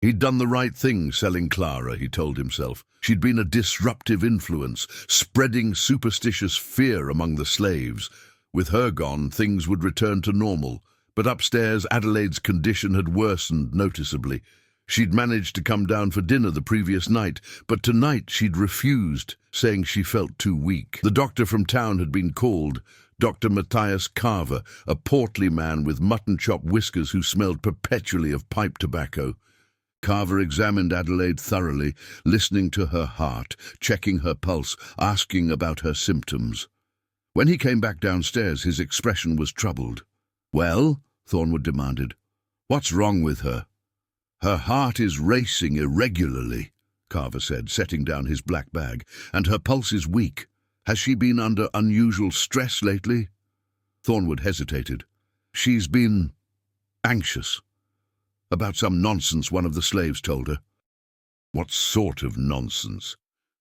He'd done the right thing selling Clara, he told himself. She'd been a disruptive influence, spreading superstitious fear among the slaves. With her gone, things would return to normal, but upstairs Adelaide's condition had worsened noticeably. She'd managed to come down for dinner the previous night, but tonight she'd refused, saying she felt too weak. The doctor from town had been called, Dr. Matthias Carver, a portly man with mutton-chop whiskers who smelled perpetually of pipe tobacco. Carver examined Adelaide thoroughly, listening to her heart, checking her pulse, asking about her symptoms. When he came back downstairs, his expression was troubled. "Well?" Thornwood demanded. "What's wrong with her?" "Her heart is racing irregularly," Carver said, setting down his black bag, "and her pulse is weak. Has she been under unusual stress lately?" Thornwood hesitated. "She's been anxious. About some nonsense one of the slaves told her." "What sort of nonsense?"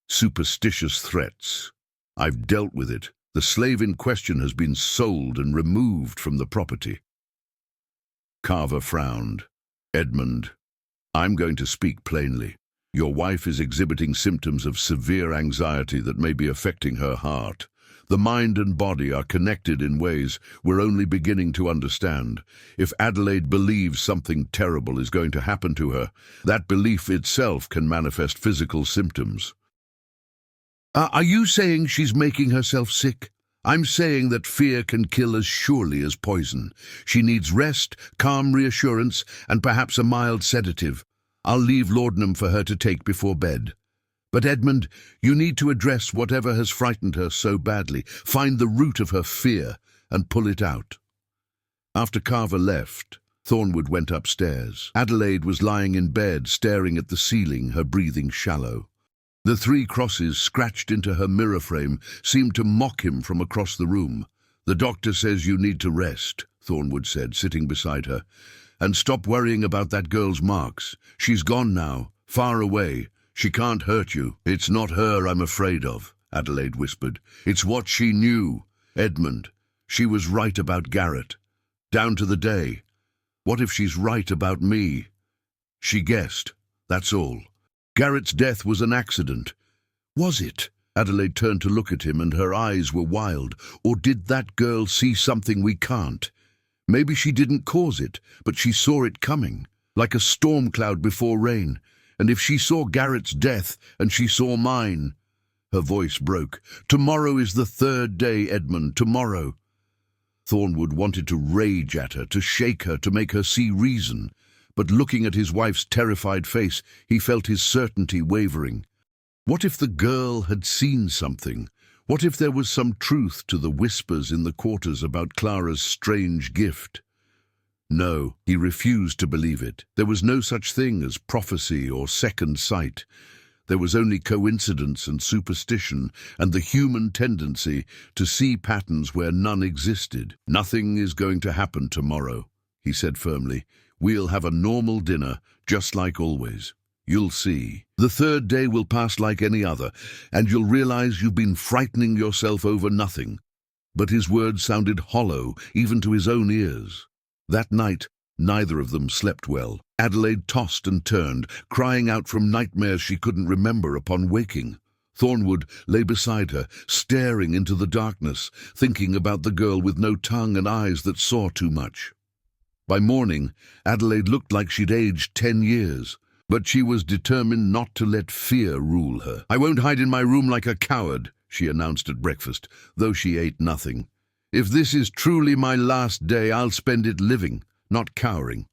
"Superstitious threats. I've dealt with it. The slave in question has been sold and removed from the property." Carver frowned. "Edmund, I'm going to speak plainly. Your wife is exhibiting symptoms of severe anxiety that may be affecting her heart. The mind and body are connected in ways we're only beginning to understand. If Adelaide believes something terrible is going to happen to her, that belief itself can manifest physical symptoms." Are you saying she's making herself sick?" I'm saying that fear can kill as surely as poison. She needs rest, calm reassurance, and perhaps a mild sedative. I'll leave laudanum for her to take before bed. But Edmund, you need to address whatever has frightened her so badly. Find the root of her fear and pull it out. After Carver left, Thornwood went upstairs. Adelaide was lying in bed, staring at the ceiling, her breathing shallow. The 3 crosses scratched into her mirror frame seemed to mock him from across the room. The doctor says you need to rest, Thornwood said, sitting beside her. And stop worrying about that girl's marks. She's gone now, far away. She can't hurt you. It's not her I'm afraid of, Adelaide whispered. It's what she knew. Edmund, she was right about Garrett. Down to the day. What if she's right about me? She guessed, that's all. Garrett's death was an accident. Was it? Adelaide turned to look at him and her eyes were wild. Or did that girl see something we can't? Maybe she didn't cause it, but she saw it coming, like a storm cloud before rain. And if she saw Garrett's death and she saw mine... Her voice broke. Tomorrow is the 3rd day, Edmund, tomorrow. Thornwood wanted to rage at her, to shake her, to make her see reason. But looking at his wife's terrified face, he felt his certainty wavering. What if the girl had seen something? What if there was some truth to the whispers in the quarters about Clara's strange gift? No, he refused to believe it. There was no such thing as prophecy or second sight. There was only coincidence and superstition and the human tendency to see patterns where none existed. Nothing is going to happen tomorrow, he said firmly. We'll have a normal dinner, just like always. You'll see. The 3rd day will pass like any other, and you'll realize you've been frightening yourself over nothing. But his words sounded hollow, even to his own ears. That night, neither of them slept well. Adelaide tossed and turned, crying out from nightmares she couldn't remember upon waking. Thornwood lay beside her, staring into the darkness, thinking about the girl with no tongue and eyes that saw too much. By morning, Adelaide looked like she'd aged 10 years, but she was determined not to let fear rule her. I won't hide in my room like a coward, she announced at breakfast, though she ate nothing. If this is truly my last day, I'll spend it living, not cowering.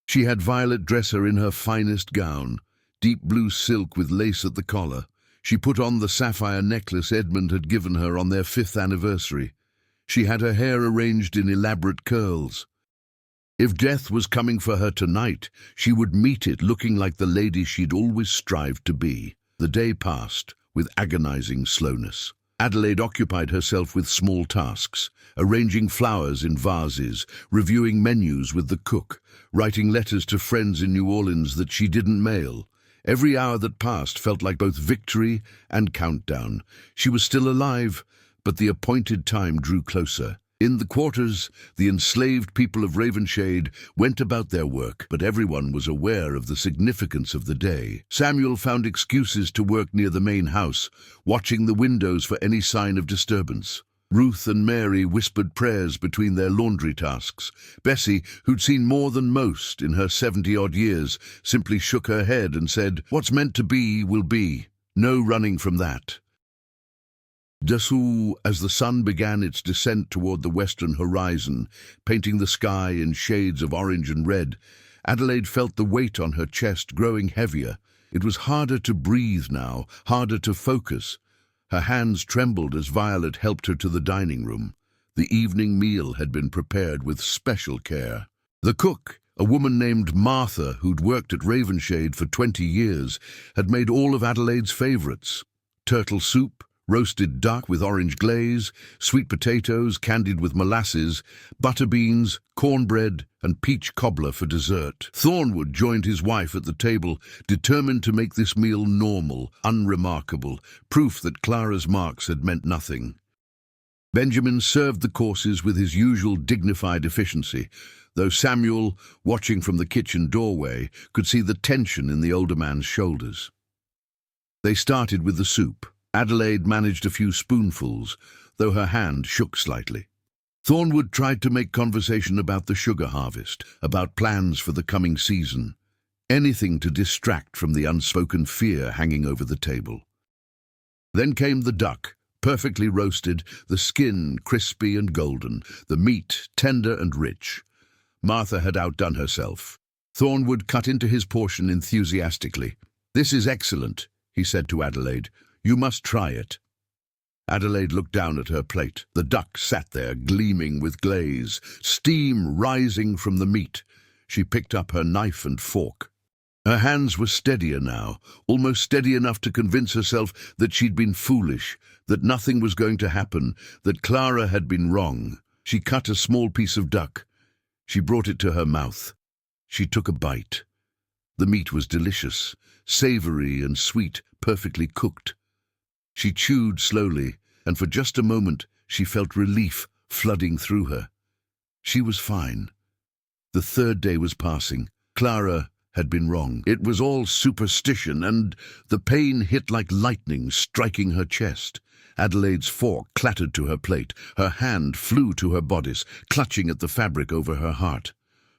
She had Violet dress her in her finest gown, deep blue silk with lace at the collar. She put on the sapphire necklace Edmund had given her on their 5th anniversary. She had her hair arranged in elaborate curls. If death was coming for her tonight, she would meet it looking like the lady she'd always strived to be. The day passed with agonizing slowness. Adelaide occupied herself with small tasks, arranging flowers in vases, reviewing menus with the cook, writing letters to friends in New Orleans that she didn't mail. Every hour that passed felt like both victory and countdown. She was still alive, but the appointed time drew closer. In the quarters, the enslaved people of Ravenshade went about their work, but everyone was aware of the significance of the day. Samuel found excuses to work near the main house, watching the windows for any sign of disturbance. Ruth and Mary whispered prayers between their laundry tasks. Bessie, who'd seen more than most in her 70-odd years, simply shook her head and said, "What's meant to be will be. No running from that." Dessous, as the sun began its descent toward the western horizon, painting the sky in shades of orange and red, Adelaide felt the weight on her chest growing heavier. It was harder to breathe now, harder to focus. Her hands trembled as Violet helped her to the dining room. The evening meal had been prepared with special care. The cook, a woman named Martha who'd worked at Ravenshade for 20 years, had made all of Adelaide's favorites: turtle soup, roasted duck with orange glaze, sweet potatoes candied with molasses, butter beans, cornbread, and peach cobbler for dessert. Thornwood joined his wife at the table, determined to make this meal normal, unremarkable, proof that Clara's marks had meant nothing. Benjamin served the courses with his usual dignified efficiency, though Samuel, watching from the kitchen doorway, could see the tension in the older man's shoulders. They started with the soup. Adelaide managed a few spoonfuls, though her hand shook slightly. Thornwood tried to make conversation about the sugar harvest, about plans for the coming season, anything to distract from the unspoken fear hanging over the table. Then came the duck, perfectly roasted, the skin crispy and golden, the meat tender and rich. Martha had outdone herself. Thornwood cut into his portion enthusiastically. "This is excellent," he said to Adelaide. "You must try it." Adelaide looked down at her plate. The duck sat there, gleaming with glaze, steam rising from the meat. She picked up her knife and fork. Her hands were steadier now, almost steady enough to convince herself that she'd been foolish, that nothing was going to happen, that Clara had been wrong. She cut a small piece of duck. She brought it to her mouth. She took a bite. The meat was delicious, savory and sweet, perfectly cooked. She chewed slowly, and for just a moment she felt relief flooding through her. She was fine. The third day was passing. Clara had been wrong. It was all superstition, and the pain hit like lightning, striking her chest. Adelaide's fork clattered to her plate. Her hand flew to her bodice, clutching at the fabric over her heart.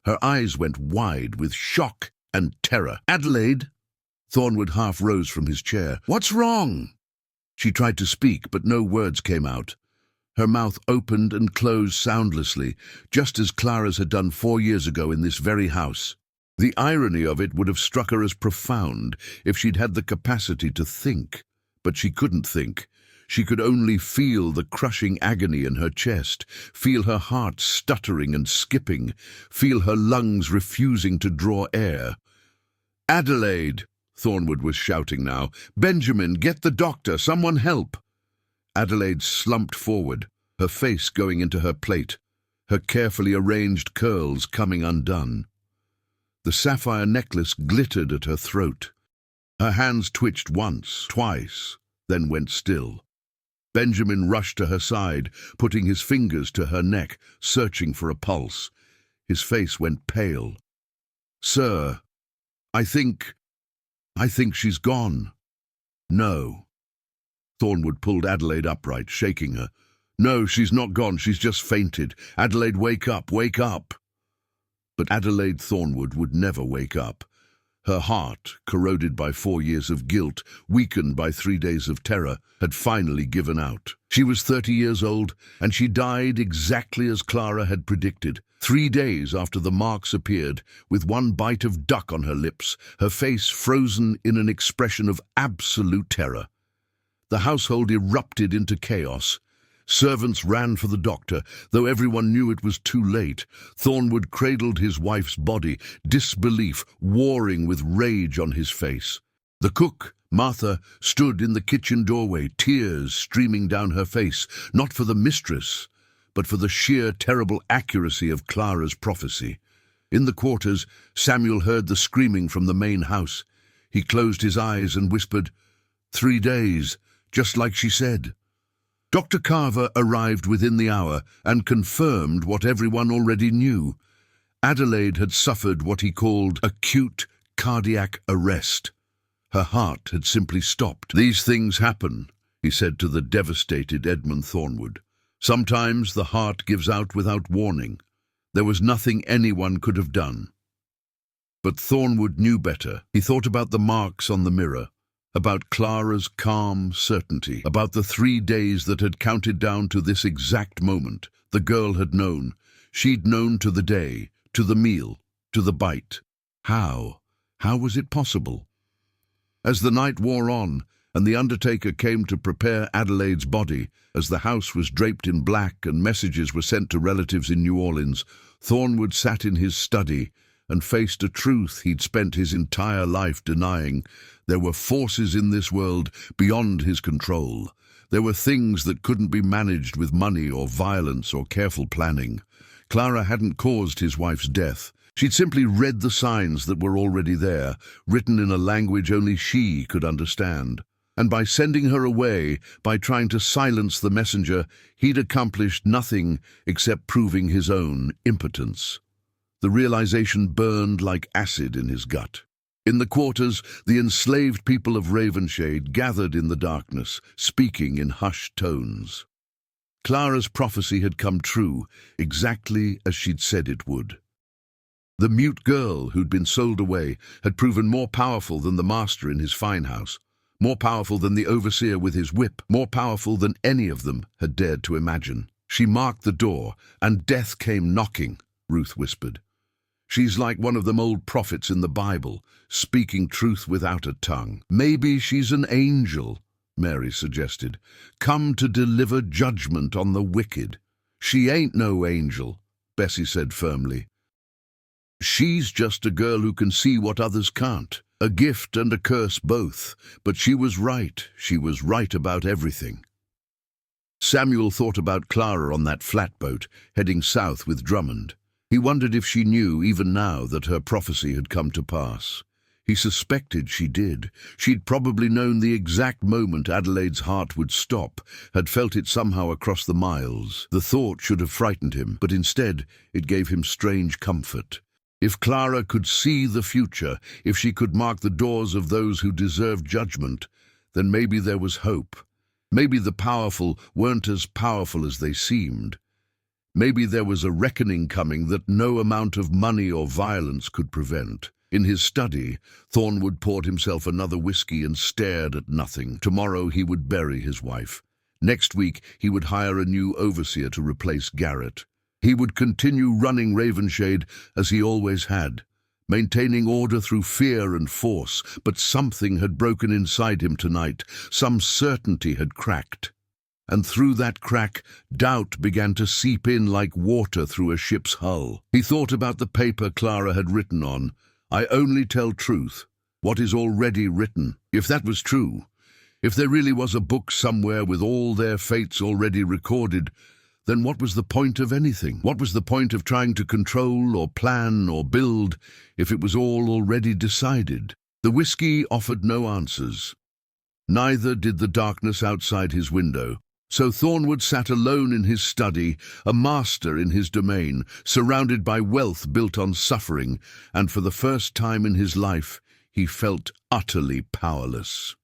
Her eyes went wide with shock and terror. "Adelaide!" Thornwood half rose from his chair. "What's wrong?" She tried to speak, but no words came out. Her mouth opened and closed soundlessly, just as Clara's had done 4 years ago in this very house. The irony of it would have struck her as profound if she'd had the capacity to think. But she couldn't think. She could only feel the crushing agony in her chest, feel her heart stuttering and skipping, feel her lungs refusing to draw air. "Adelaide!" Thornwood was shouting now. "Benjamin, get the doctor! Someone help!" Adelaide slumped forward, her face going into her plate, her carefully arranged curls coming undone. The sapphire necklace glittered at her throat. Her hands twitched once, twice, then went still. Benjamin rushed to her side, putting his fingers to her neck, searching for a pulse. His face went pale. "Sir, I think she's gone." "No." Thornwood pulled Adelaide upright, shaking her. "No, she's not gone, she's just fainted. Adelaide, wake up, wake up." But Adelaide Thornwood would never wake up. Her heart, corroded by 4 years of guilt, weakened by 3 days of terror, had finally given out. She was 30 years old, and she died exactly as Clara had predicted. 3 days after the marks appeared, with one bite of duck on her lips, her face frozen in an expression of absolute terror. The household erupted into chaos. Servants ran for the doctor, though everyone knew it was too late. Thornwood cradled his wife's body, disbelief warring with rage on his face. The cook, Martha, stood in the kitchen doorway, tears streaming down her face, not for the mistress, but for the sheer terrible accuracy of Clara's prophecy. In the quarters, Samuel heard the screaming from the main house. He closed his eyes and whispered, 3 days, just like she said. Dr. Carver arrived within the hour and confirmed what everyone already knew. Adelaide had suffered what he called acute cardiac arrest. Her heart had simply stopped. "These things happen," he said to the devastated Edmund Thornwood. "Sometimes the heart gives out without warning. There was nothing anyone could have done." But Thornwood knew better. He thought about the marks on the mirror, about Clara's calm certainty, about the 3 days that had counted down to this exact moment. The girl had known. She'd known to the day, to the meal, to the bite. How? How was it possible? As the night wore on, and the undertaker came to prepare Adelaide's body, as the house was draped in black and messages were sent to relatives in New Orleans, Thornwood sat in his study and faced a truth he'd spent his entire life denying. There were forces in this world beyond his control. There were things that couldn't be managed with money or violence or careful planning. Clara hadn't caused his wife's death. She'd simply read the signs that were already there, written in a language only she could understand. And by sending her away, by trying to silence the messenger, he'd accomplished nothing except proving his own impotence. The realization burned like acid in his gut. In the quarters, the enslaved people of Ravenshade gathered in the darkness, speaking in hushed tones. Clara's prophecy had come true, exactly as she'd said it would. The mute girl who'd been sold away had proven more powerful than the master in his fine house. more powerful than the overseer with his whip, more powerful than any of them had dared to imagine. She marked the door, and death came knocking, Ruth whispered. She's like one of them old prophets in the Bible, speaking truth without a tongue. Maybe she's an angel, Mary suggested, come to deliver judgment on the wicked. She ain't no angel, Bessie said firmly. She's just a girl who can see what others can't. A gift and a curse both, but she was right. She was right about everything. Samuel thought about Clara on that flatboat, heading south with Drummond. He wondered if she knew, even now, that her prophecy had come to pass. He suspected she did. She'd probably known the exact moment Adelaide's heart would stop, had felt it somehow across the miles. The thought should have frightened him, but instead it gave him strange comfort. If Clara could see the future, if she could mark the doors of those who deserved judgment, then maybe there was hope. Maybe the powerful weren't as powerful as they seemed. Maybe there was a reckoning coming that no amount of money or violence could prevent. In his study, Thornwood poured himself another whiskey and stared at nothing. Tomorrow he would bury his wife. Next week he would hire a new overseer to replace Garrett. He would continue running Ravenshade as he always had, maintaining order through fear and force, but something had broken inside him tonight. Some certainty had cracked. And through that crack, doubt began to seep in like water through a ship's hull. He thought about the paper Clara had written on, "I only tell truth, what is already written." If that was true, if there really was a book somewhere with all their fates already recorded, then what was the point of anything? What was the point of trying to control or plan or build if it was all already decided? The whiskey offered no answers. Neither did the darkness outside his window. So Thornwood sat alone in his study, a master in his domain, surrounded by wealth built on suffering, and for the first time in his life, he felt utterly powerless.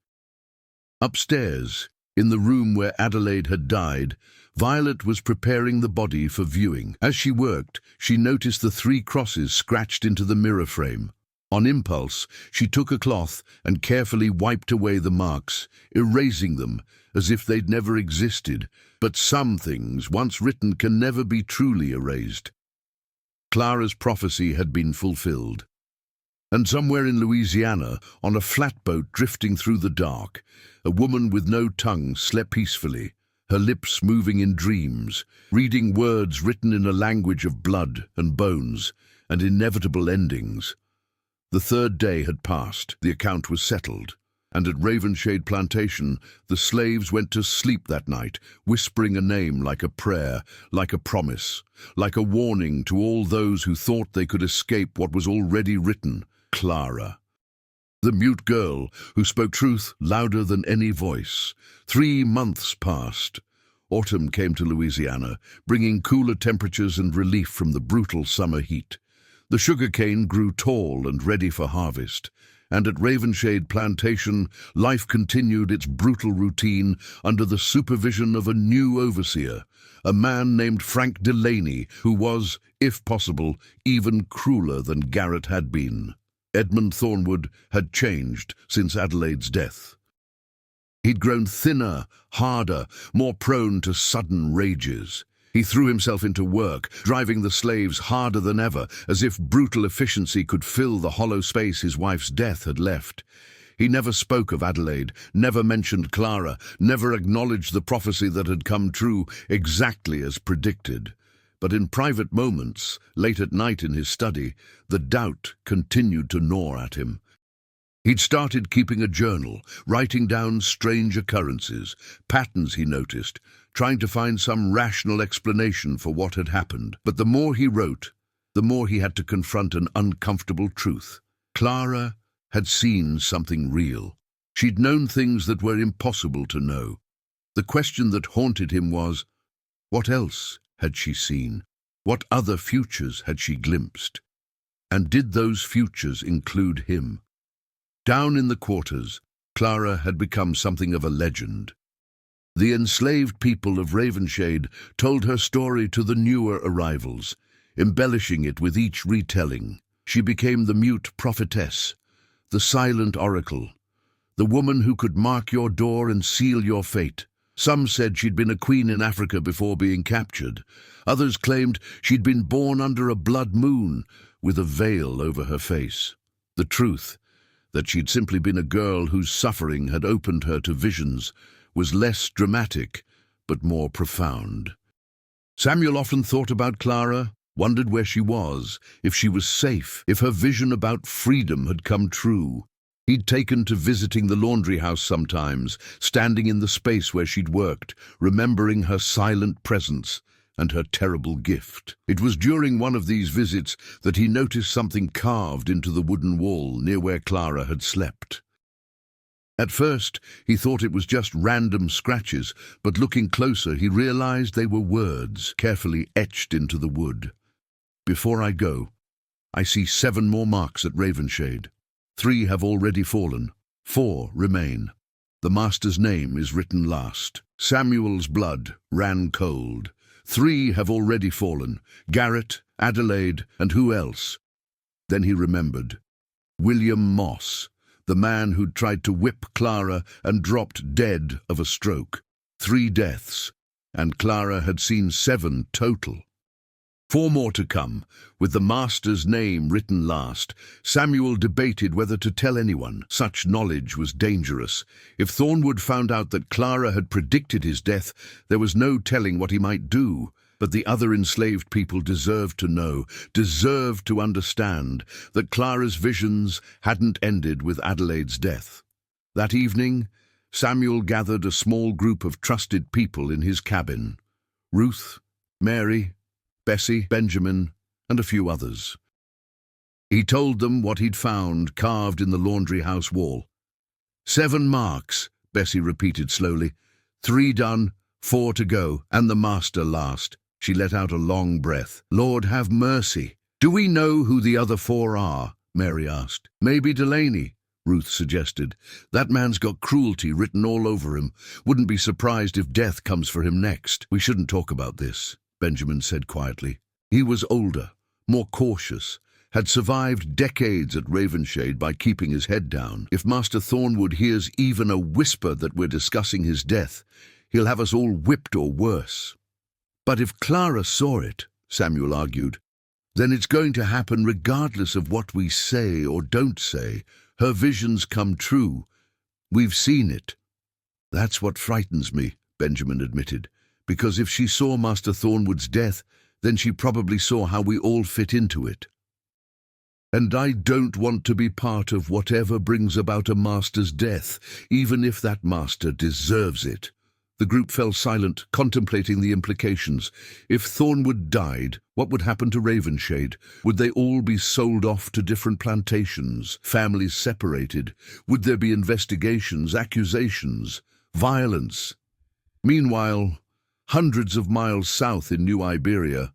Upstairs, in the room where Adelaide had died, Violet was preparing the body for viewing. As she worked, she noticed the 3 crosses scratched into the mirror frame. On impulse, she took a cloth and carefully wiped away the marks, erasing them as if they'd never existed. But some things, once written, can never be truly erased. Clara's prophecy had been fulfilled. And somewhere in Louisiana, on a flatboat drifting through the dark, a woman with no tongue slept peacefully, her lips moving in dreams, reading words written in a language of blood and bones and inevitable endings. The 3rd day had passed, the account was settled, and at Ravenshade Plantation the slaves went to sleep that night, whispering a name like a prayer, like a promise, like a warning to all those who thought they could escape what was already written: Clara. The mute girl who spoke truth louder than any voice. 3 months passed. Autumn came to Louisiana, bringing cooler temperatures and relief from the brutal summer heat. The sugarcane grew tall and ready for harvest, and at Ravenshade Plantation, life continued its brutal routine under the supervision of a new overseer, a man named Frank Delaney, who was, if possible, even crueler than Garrett had been. Edmund Thornwood had changed since Adelaide's death. He'd grown thinner, harder, more prone to sudden rages. He threw himself into work, driving the slaves harder than ever, as if brutal efficiency could fill the hollow space his wife's death had left. He never spoke of Adelaide, never mentioned Clara, never acknowledged the prophecy that had come true exactly as predicted. But in private moments, late at night in his study, the doubt continued to gnaw at him. He'd started keeping a journal, writing down strange occurrences, patterns he noticed, trying to find some rational explanation for what had happened. But the more he wrote, the more he had to confront an uncomfortable truth. Clara had seen something real. She'd known things that were impossible to know. The question that haunted him was, what else had she seen? What other futures had she glimpsed? And did those futures include him? Down in the quarters, Clara had become something of a legend. The enslaved people of Ravenshade told her story to the newer arrivals, embellishing it with each retelling. She became the mute prophetess, the silent oracle, the woman who could mark your door and seal your fate. Some said she'd been a queen in Africa before being captured. Others claimed she'd been born under a blood moon, with a veil over her face. The truth, that she'd simply been a girl whose suffering had opened her to visions, was less dramatic, but more profound. Samuel often thought about Clara, wondered where she was, if she was safe, if her vision about freedom had come true. He'd taken to visiting the laundry house sometimes, standing in the space where she'd worked, remembering her silent presence and her terrible gift. It was during one of these visits that he noticed something carved into the wooden wall near where Clara had slept. At first, he thought it was just random scratches, but looking closer, he realized they were words carefully etched into the wood. "Before I go, I see 7 more marks at Ravenshade. 3 have already fallen. 4 remain. The master's name is written last. Samuel's blood ran cold. 3 have already fallen. Garrett, Adelaide, and who else?" Then he remembered. William Moss, the man who'd tried to whip Clara and dropped dead of a stroke. 3 deaths, and Clara had seen 7 total. 4 more to come, with the master's name written last. Samuel debated whether to tell anyone. Such knowledge was dangerous. If Thornwood found out that Clara had predicted his death, there was no telling what he might do. But the other enslaved people deserved to know, deserved to understand, that Clara's visions hadn't ended with Adelaide's death. That evening, Samuel gathered a small group of trusted people in his cabin. Ruth, Mary, Bessie, Benjamin, and a few others. He told them what he'd found carved in the laundry house wall. 7 marks, Bessie repeated slowly. 3 done, 4 to go, and the master last. She let out a long breath. "Lord, have mercy." "Do we know who the other 4 are?" Mary asked. "Maybe Delaney," Ruth suggested. "That man's got cruelty written all over him. Wouldn't be surprised if death comes for him next." "We shouldn't talk about this," Benjamin said quietly. He was older, more cautious, had survived decades at Ravenshade by keeping his head down. "If Master Thornwood hears even a whisper that we're discussing his death, he'll have us all whipped or worse." "But if Clara saw it," Samuel argued, "then it's going to happen regardless of what we say or don't say. Her visions come true. We've seen it." "That's what frightens me," Benjamin admitted, "because if she saw Master Thornwood's death, then she probably saw how we all fit into it. And I don't want to be part of whatever brings about a master's death, even if that master deserves it." The group fell silent, contemplating the implications. If Thornwood died, what would happen to Ravenshade? Would they all be sold off to different plantations, families separated? Would there be investigations, accusations, violence? Meanwhile, hundreds of miles south in New Iberia,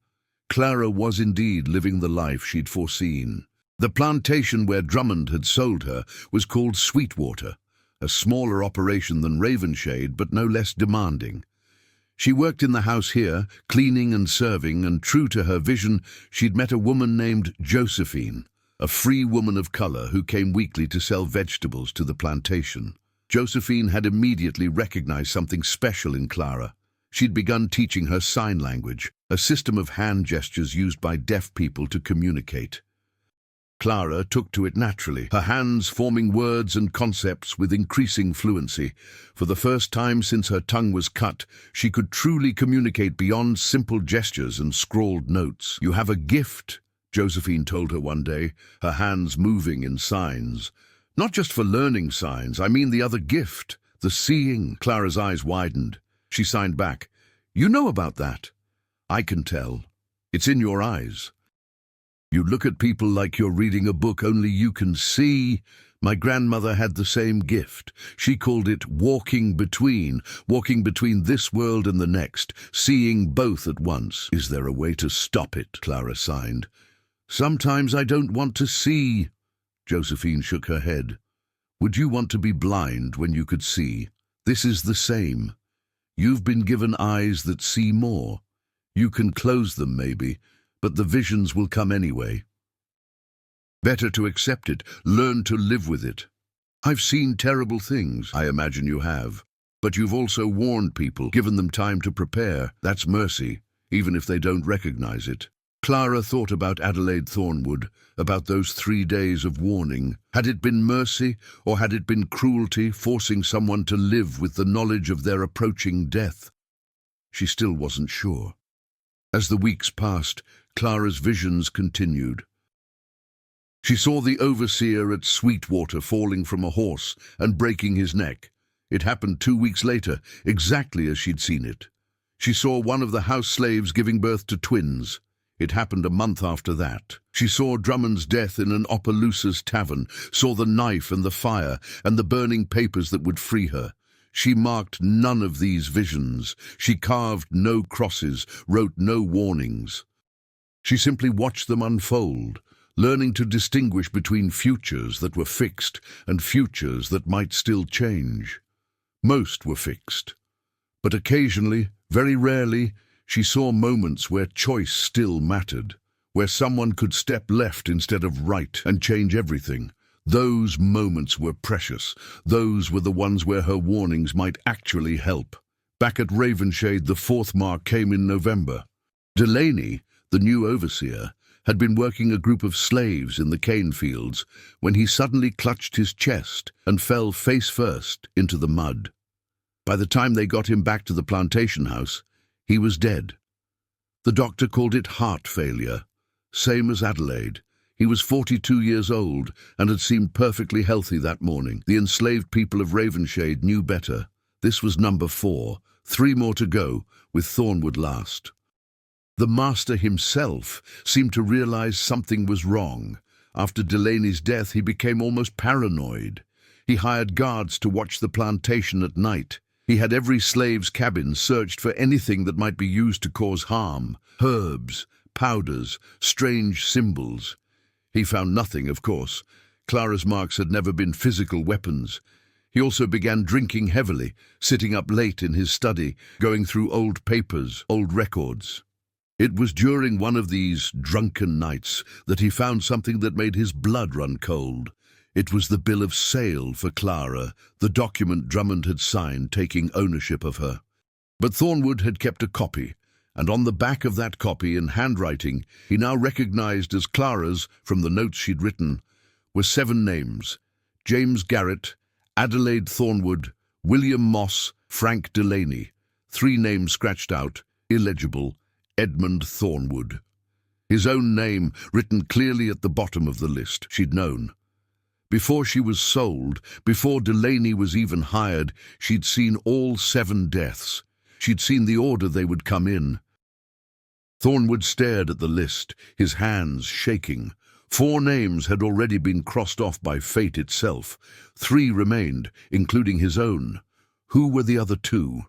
Clara was indeed living the life she'd foreseen. The plantation where Drummond had sold her was called Sweetwater, a smaller operation than Ravenshade, but no less demanding. She worked in the house here, cleaning and serving, and true to her vision, she'd met a woman named Josephine, a free woman of color who came weekly to sell vegetables to the plantation. Josephine had immediately recognized something special in Clara. She'd begun teaching her sign language, a system of hand gestures used by deaf people to communicate. Clara took to it naturally, her hands forming words and concepts with increasing fluency. For the first time since her tongue was cut, she could truly communicate beyond simple gestures and scrawled notes. "You have a gift," Josephine told her one day, her hands moving in signs. "Not just for learning signs, I mean the other gift, the seeing." Clara's eyes widened. She signed back. "You know about that." "I can tell. It's in your eyes. You look at people like you're reading a book only you can see." My grandmother had the same gift. She called it walking between this world and the next, seeing both at once. "Is there a way to stop it?" Clara signed. "Sometimes I don't want to see." Josephine shook her head. "Would you want to be blind when you could see? This is the same. You've been given eyes that see more. You can close them maybe, but the visions will come anyway. Better to accept it, learn to live with it." I've seen terrible things, I imagine you have. But you've also warned people, given them time to prepare. That's mercy, even if they don't recognize it. Clara thought about Adelaide Thornwood, about those 3 days of warning. Had it been mercy, or had it been cruelty, forcing someone to live with the knowledge of their approaching death? She still wasn't sure. As the weeks passed, Clara's visions continued. She saw the overseer at Sweetwater falling from a horse and breaking his neck. It happened 2 weeks later, exactly as she'd seen it. She saw one of the house slaves giving birth to twins. It happened a month after that. She saw Drummond's death in an Opelousas tavern, saw the knife and the fire and the burning papers that would free her. She marked none of these visions. She carved no crosses, wrote no warnings. She simply watched them unfold, learning to distinguish between futures that were fixed and futures that might still change. Most were fixed. But occasionally, very rarely, she saw moments where choice still mattered, where someone could step left instead of right and change everything. Those moments were precious. Those were the ones where her warnings might actually help. Back at Ravenshade, the 4th mark came in November. Delaney, the new overseer, had been working a group of slaves in the cane fields when he suddenly clutched his chest and fell face first into the mud. By the time they got him back to the plantation house, he was dead. The doctor called it heart failure, same as Adelaide. He was 42 years old and had seemed perfectly healthy that morning. The enslaved people of Ravenshade knew better. This was number 4, 3 more to go, with Thornwood last. The master himself seemed to realize something was wrong. After Delaney's death, he became almost paranoid. He hired guards to watch the plantation at night. He had every slave's cabin searched for anything that might be used to cause harm: herbs, powders, strange symbols. He found nothing, of course. Clara's marks had never been physical weapons. He also began drinking heavily, sitting up late in his study, going through old papers, old records. It was during one of these drunken nights that he found something that made his blood run cold. It was the bill of sale for Clara, the document Drummond had signed taking ownership of her. But Thornwood had kept a copy, and on the back of that copy, in handwriting he now recognized as Clara's from the notes she'd written, were 7 names: James Garrett, Adelaide Thornwood, William Moss, Frank Delaney. 3 names scratched out, illegible: Edmund Thornwood. His own name written clearly at the bottom of the list. She'd known. Before she was sold, before Delaney was even hired, she'd seen all 7 deaths. She'd seen the order they would come in. Thornwood stared at the list, his hands shaking. 4 names had already been crossed off by fate itself. 3 remained, including his own. Who were the other 2?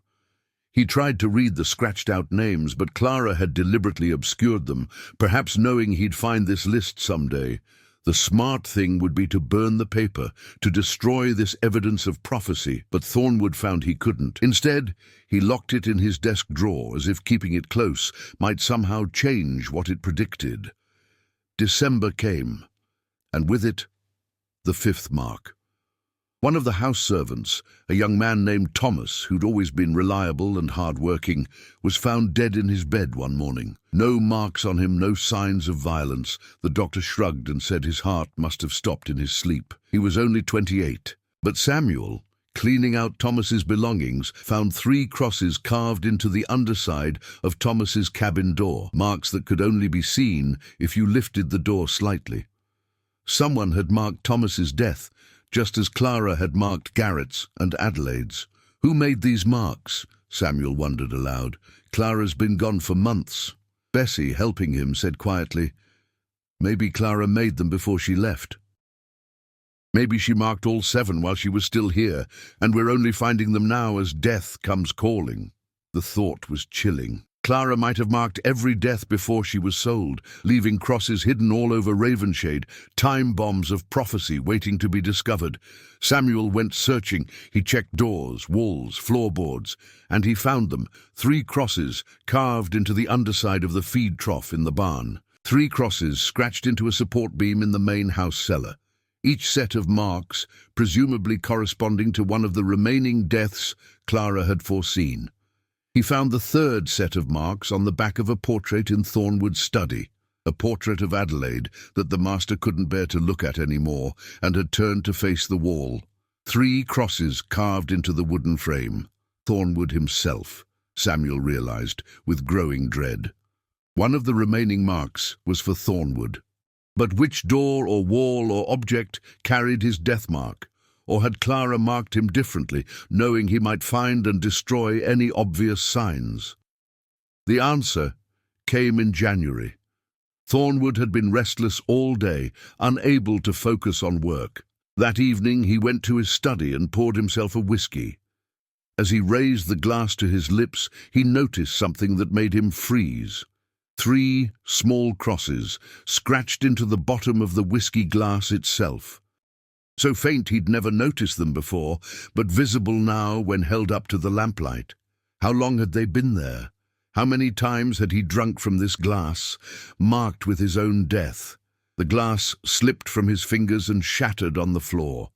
He tried to read the scratched-out names, but Clara had deliberately obscured them, perhaps knowing he'd find this list someday. The smart thing would be to burn the paper, to destroy this evidence of prophecy, but Thornwood found he couldn't. Instead, he locked it in his desk drawer, as if keeping it close might somehow change what it predicted. December came, and with it, the 5th mark. One of the house servants, a young man named Thomas, who'd always been reliable and hard-working, was found dead in his bed one morning. No marks on him, no signs of violence. The doctor shrugged and said his heart must have stopped in his sleep. He was only 28. But Samuel, cleaning out Thomas's belongings, found 3 crosses carved into the underside of Thomas's cabin door, marks that could only be seen if you lifted the door slightly. Someone had marked Thomas's death, just as Clara had marked Garrett's and Adelaide's. Who made these marks? Samuel wondered aloud. Clara's been gone for months. Bessie, helping him, said quietly, "Maybe Clara made them before she left. Maybe she marked all 7 while she was still here, and we're only finding them now as death comes calling." The thought was chilling. Clara might have marked every death before she was sold, leaving crosses hidden all over Ravenshade, time bombs of prophecy waiting to be discovered. Samuel went searching. He checked doors, walls, floorboards, and he found them, 3 crosses carved into the underside of the feed trough in the barn. 3 crosses scratched into a support beam in the main house cellar. each set of marks presumably corresponding to one of the remaining deaths Clara had foreseen. He found the third set of marks on the back of a portrait in Thornwood's study, a portrait of Adelaide that the master couldn't bear to look at anymore and had turned to face the wall. 3 crosses carved into the wooden frame. Thornwood himself, Samuel realized, with growing dread. One of the remaining marks was for Thornwood. But which door or wall or object carried his death mark? Or had Clara marked him differently, knowing he might find and destroy any obvious signs? The answer came in January. Thornwood had been restless all day, unable to focus on work. That evening he went to his study and poured himself a whiskey. As he raised the glass to his lips, he noticed something that made him freeze. 3 small crosses, scratched into the bottom of the whiskey glass itself. So faint he'd never noticed them before, but visible now when held up to the lamplight. How long had they been there? How many times had he drunk from this glass, marked with his own death? The glass slipped from his fingers and shattered on the floor.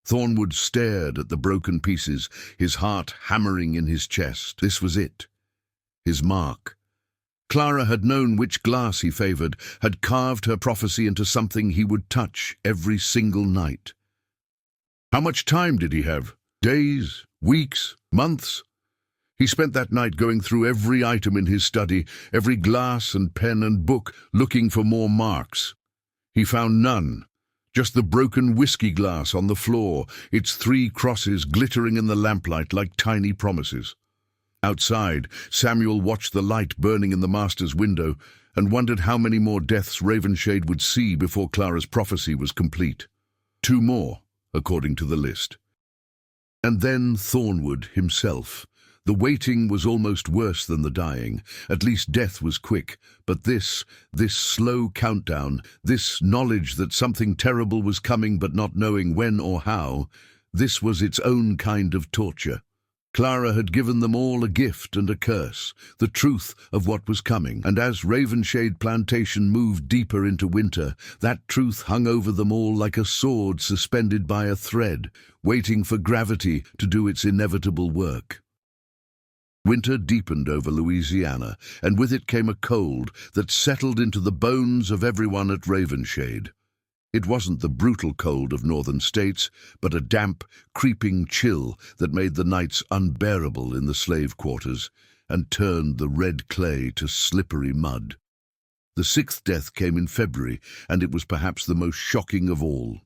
Thornwood stared at the broken pieces, his heart hammering in his chest. This was it. His mark. Clara had known which glass he favoured, had carved her prophecy into something he would touch every single night. How much time did he have? Days? Weeks? Months? He spent that night going through every item in his study, every glass and pen and book, looking for more marks. He found none. Just the broken whiskey glass on the floor, its 3 crosses glittering in the lamplight like tiny promises. Outside, Samuel watched the light burning in the master's window and wondered how many more deaths Ravenshade would see before Clara's prophecy was complete. 2 more, according to the list. And then Thornwood himself. The waiting was almost worse than the dying. At least death was quick, but this slow countdown, this knowledge that something terrible was coming but not knowing when or how, this was its own kind of torture. Clara had given them all a gift and a curse, the truth of what was coming, and as Ravenshade Plantation moved deeper into winter, that truth hung over them all like a sword suspended by a thread, waiting for gravity to do its inevitable work. Winter deepened over Louisiana, and with it came a cold that settled into the bones of everyone at Ravenshade. It wasn't the brutal cold of northern states, but a damp, creeping chill that made the nights unbearable in the slave quarters and turned the red clay to slippery mud. The 6th death came in February, and it was perhaps the most shocking of all.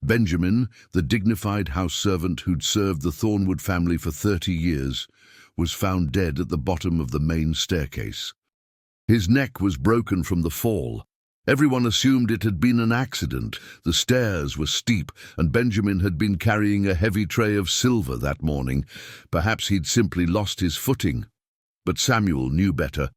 Benjamin, the dignified house servant who'd served the Thornwood family for 30 years, was found dead at the bottom of the main staircase. His neck was broken from the fall. Everyone assumed it had been an accident. The stairs were steep, and Benjamin had been carrying a heavy tray of silver that morning. Perhaps he'd simply lost his footing. But Samuel knew better.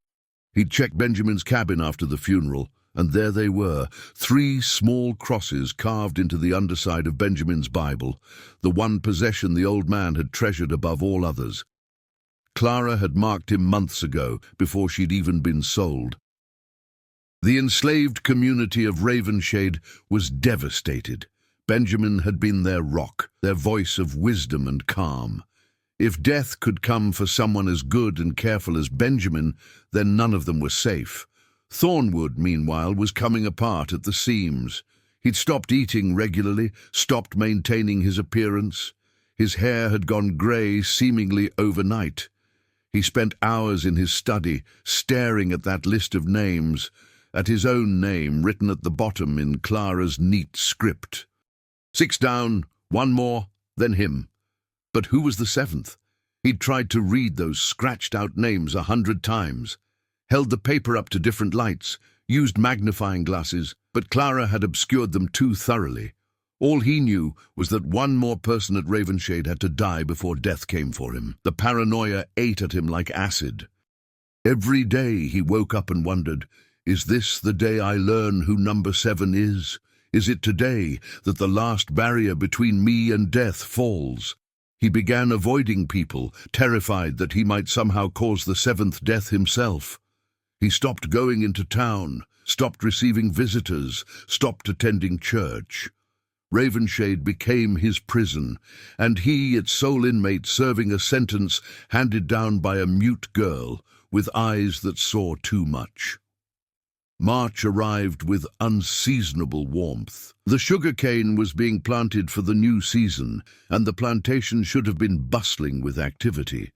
He'd checked Benjamin's cabin after the funeral, and there they were, 3 small crosses carved into the underside of Benjamin's Bible, the one possession the old man had treasured above all others. Clara had marked him months ago, before she'd even been sold. The enslaved community of Ravenshade was devastated. Benjamin had been their rock, their voice of wisdom and calm. If death could come for someone as good and careful as Benjamin, then none of them were safe. Thornwood, meanwhile, was coming apart at the seams. He'd stopped eating regularly, stopped maintaining his appearance. His hair had gone grey seemingly overnight. He spent hours in his study, staring at that list of names, at his own name written at the bottom in Clara's neat script. 6 down, 1 more, then him. But who was the 7th? He'd tried to read those scratched-out names 100 times, held the paper up to different lights, used magnifying glasses, but Clara had obscured them too thoroughly. All he knew was that one more person at Ravenshade had to die before death came for him. The paranoia ate at him like acid. Every day he woke up and wondered, is this the day I learn who number 7 is? Is it today that the last barrier between me and death falls? He began avoiding people, terrified that he might somehow cause the 7th death himself. He stopped going into town, stopped receiving visitors, stopped attending church. Ravenshade became his prison, and he, its sole inmate, serving a sentence handed down by a mute girl with eyes that saw too much. March arrived with unseasonable warmth. The sugarcane was being planted for the new season, and the plantation should have been bustling with activity.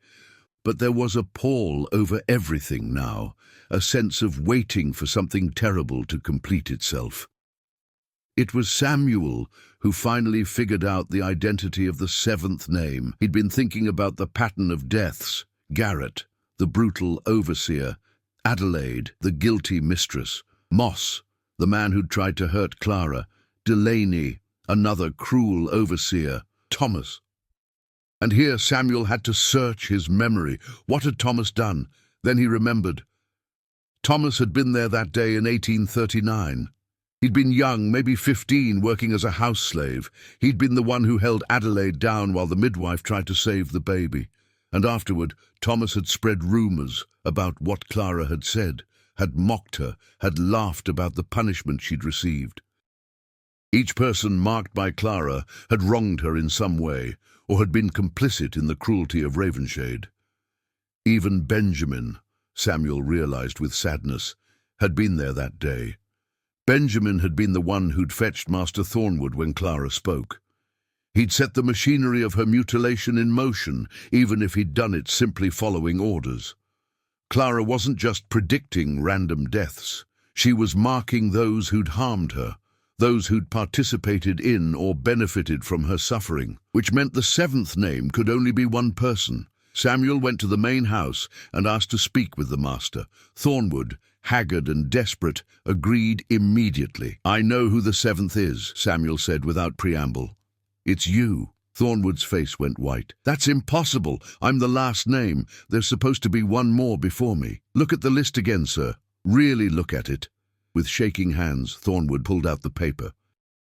But there was a pall over everything now, a sense of waiting for something terrible to complete itself. It was Samuel who finally figured out the identity of the seventh name. He'd been thinking about the pattern of deaths: Garrett, the brutal overseer; Adelaide, the guilty mistress; Moss, the man who'd tried to hurt Clara; Delaney, another cruel overseer; Thomas. And here Samuel had to search his memory. What had Thomas done? Then he remembered. Thomas had been there that day in 1839. He'd been young, maybe 15, working as a house slave. He'd been the one who held Adelaide down while the midwife tried to save the baby. And afterward, Thomas had spread rumors about what Clara had said, had mocked her, had laughed about the punishment she'd received. Each person marked by Clara had wronged her in some way, or had been complicit in the cruelty of Ravenshade. Even Benjamin, Samuel realized with sadness, had been there that day. Benjamin had been the one who'd fetched Master Thornwood when Clara spoke. He'd set the machinery of her mutilation in motion, even if he'd done it simply following orders. Clara wasn't just predicting random deaths. She was marking those who'd harmed her, those who'd participated in or benefited from her suffering, which meant the seventh name could only be one person. Samuel went to the main house and asked to speak with the master. Thornwood, haggard and desperate, agreed immediately. "I know who the seventh is," Samuel said without preamble. "It's you." Thornwood's face went white. "That's impossible. I'm the last name. There's supposed to be one more before me." "Look at the list again, sir. Really look at it." With shaking hands, Thornwood pulled out the paper.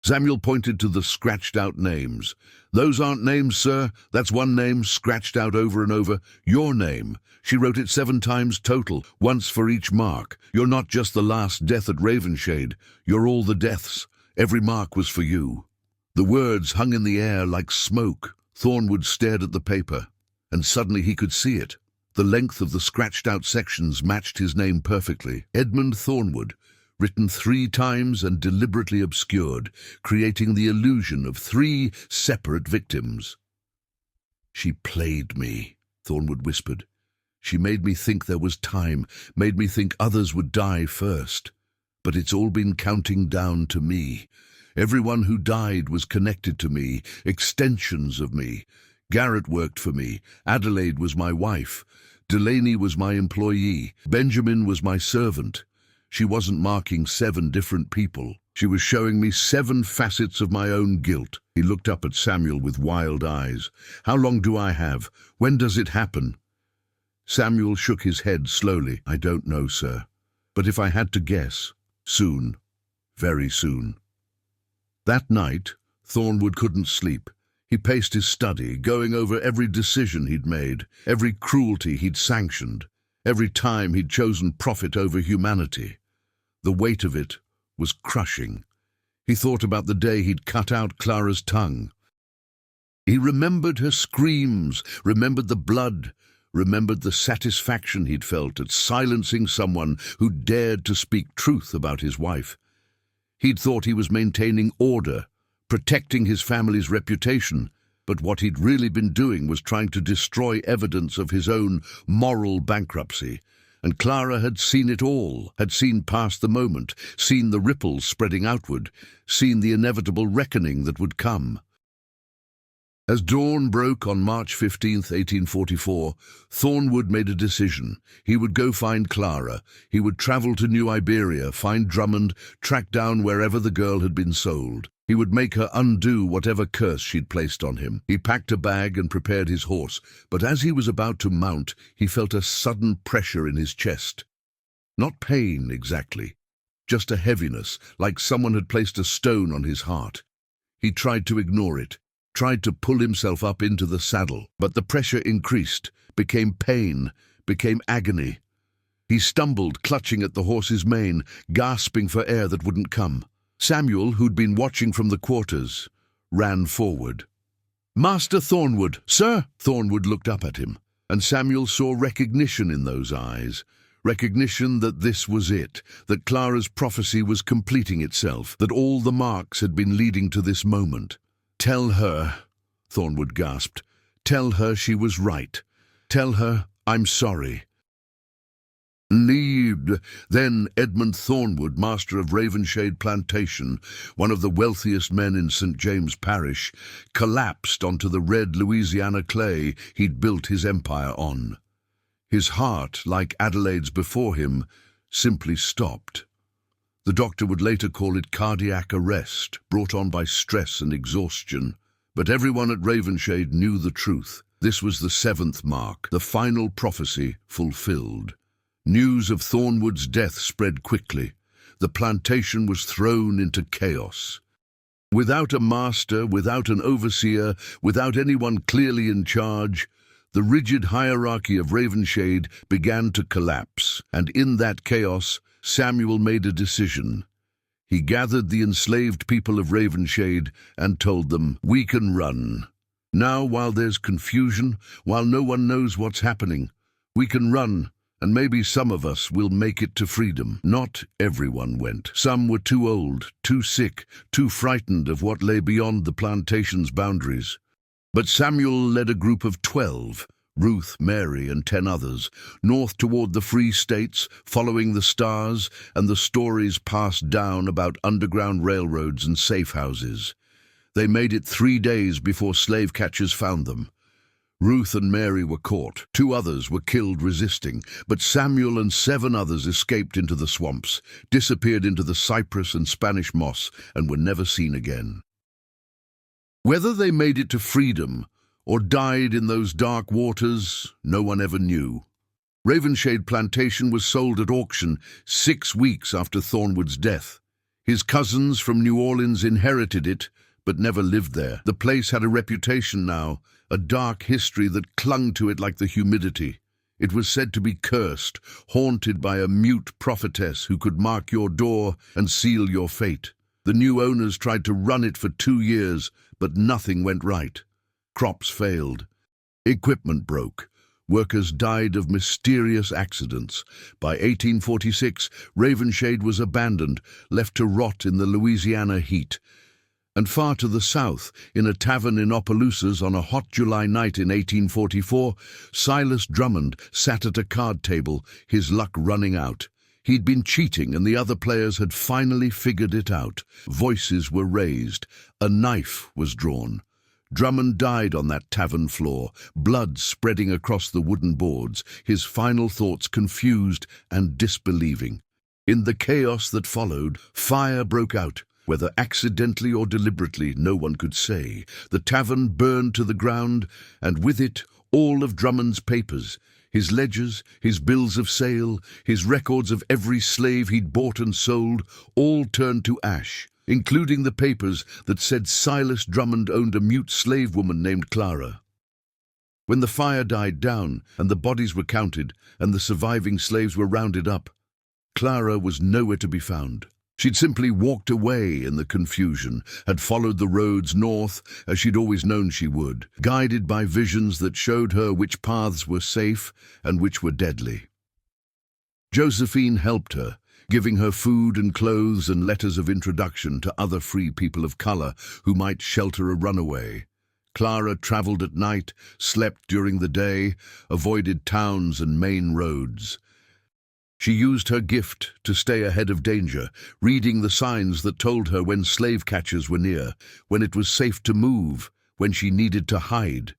Samuel pointed to the scratched-out names. "Those aren't names, sir. That's one name scratched out over and over. Your name. She wrote it 7 times total, once for each mark. You're not just the last death at Ravenshade. You're all the deaths. Every mark was for you." The words hung in the air like smoke. Thornwood stared at the paper, and suddenly he could see it. The length of the scratched-out sections matched his name perfectly. Edmund Thornwood, written 3 times and deliberately obscured, creating the illusion of 3 separate victims. "She played me," Thornwood whispered. "She made me think there was time, made me think others would die first. But it's all been counting down to me. Everyone who died was connected to me, extensions of me. Garrett worked for me, Adelaide was my wife, Delaney was my employee, Benjamin was my servant. She wasn't marking 7 different people. She was showing me 7 facets of my own guilt." He looked up at Samuel with wild eyes. "How long do I have? When does it happen?" Samuel shook his head slowly. "I don't know, sir. But if I had to guess, soon. Very soon." That night, Thornwood couldn't sleep. He paced his study, going over every decision he'd made, every cruelty he'd sanctioned, every time he'd chosen profit over humanity. The weight of it was crushing. He thought about the day he'd cut out Clara's tongue. He remembered her screams, remembered the blood, remembered the satisfaction he'd felt at silencing someone who dared to speak truth about his wife. He'd thought he was maintaining order, protecting his family's reputation, but what he'd really been doing was trying to destroy evidence of his own moral bankruptcy. And Clara had seen it all, had seen past the moment, seen the ripples spreading outward, seen the inevitable reckoning that would come. As dawn broke on March 15th, 1844, Thornwood made a decision. He would go find Clara. He would travel to New Iberia, find Drummond, track down wherever the girl had been sold. He would make her undo whatever curse she'd placed on him. He packed a bag and prepared his horse, but as he was about to mount, he felt a sudden pressure in his chest. Not pain, exactly, just a heaviness, like someone had placed a stone on his heart. He tried to ignore it, tried to pull himself up into the saddle, but the pressure increased, became pain, became agony. He stumbled, clutching at the horse's mane, gasping for air that wouldn't come. Samuel, who'd been watching from the quarters, ran forward. "Master Thornwood, sir!" Thornwood looked up at him, and Samuel saw recognition in those eyes. Recognition that this was it, that Clara's prophecy was completing itself, that all the marks had been leading to this moment. "Tell her," Thornwood gasped, "tell her she was right. Tell her I'm sorry." Then Edmund Thornwood, master of Ravenshade Plantation, one of the wealthiest men in St. James Parish, collapsed onto the red Louisiana clay he'd built his empire on. His heart, like Adelaide's before him, simply stopped. The doctor would later call it cardiac arrest, brought on by stress and exhaustion. But everyone at Ravenshade knew the truth. This was the seventh mark, the final prophecy fulfilled. News of Thornwood's death spread quickly. The plantation was thrown into chaos. Without a master, without an overseer, without anyone clearly in charge, the rigid hierarchy of Ravenshade began to collapse, and in that chaos, Samuel made a decision. He gathered the enslaved people of Ravenshade and told them, "We can run. Now, while there's confusion, while no one knows what's happening, we can run. And maybe some of us will make it to freedom." Not everyone went. Some were too old, too sick, too frightened of what lay beyond the plantation's boundaries. But Samuel led a group of 12, Ruth, Mary, and 10 others, north toward the Free States, following the stars and the stories passed down about underground railroads and safe houses. They made it 3 days before slave catchers found them. Ruth and Mary were caught. 2 others were killed resisting, but Samuel and 7 others escaped into the swamps, disappeared into the cypress and Spanish moss, and were never seen again. Whether they made it to freedom or died in those dark waters, no one ever knew. Ravenshade Plantation was sold at auction 6 weeks after Thornwood's death. His cousins from New Orleans inherited it, but never lived there. The place had a reputation now, a dark history that clung to it like the humidity. It was said to be cursed, haunted by a mute prophetess who could mark your door and seal your fate. The new owners tried to run it for 2 years, but nothing went right. Crops failed. Equipment broke. Workers died of mysterious accidents. By 1846, Ravenshade was abandoned, left to rot in the Louisiana heat. And far to the south, in a tavern in Opelousas on a hot July night in 1844, Silas Drummond sat at a card table, his luck running out. He'd been cheating, and the other players had finally figured it out. Voices were raised. A knife was drawn. Drummond died on that tavern floor, blood spreading across the wooden boards, his final thoughts confused and disbelieving. In the chaos that followed, fire broke out. Whether accidentally or deliberately, no one could say. The tavern burned to the ground, and with it, all of Drummond's papers, his ledgers, his bills of sale, his records of every slave he'd bought and sold, all turned to ash, including the papers that said Silas Drummond owned a mute slave woman named Clara. When the fire died down, and the bodies were counted, and the surviving slaves were rounded up, Clara was nowhere to be found. She'd simply walked away in the confusion, had followed the roads north as she'd always known she would, guided by visions that showed her which paths were safe and which were deadly. Josephine helped her, giving her food and clothes and letters of introduction to other free people of color who might shelter a runaway. Clara traveled at night, slept during the day, avoided towns and main roads. She used her gift to stay ahead of danger, reading the signs that told her when slave catchers were near, when it was safe to move, when she needed to hide.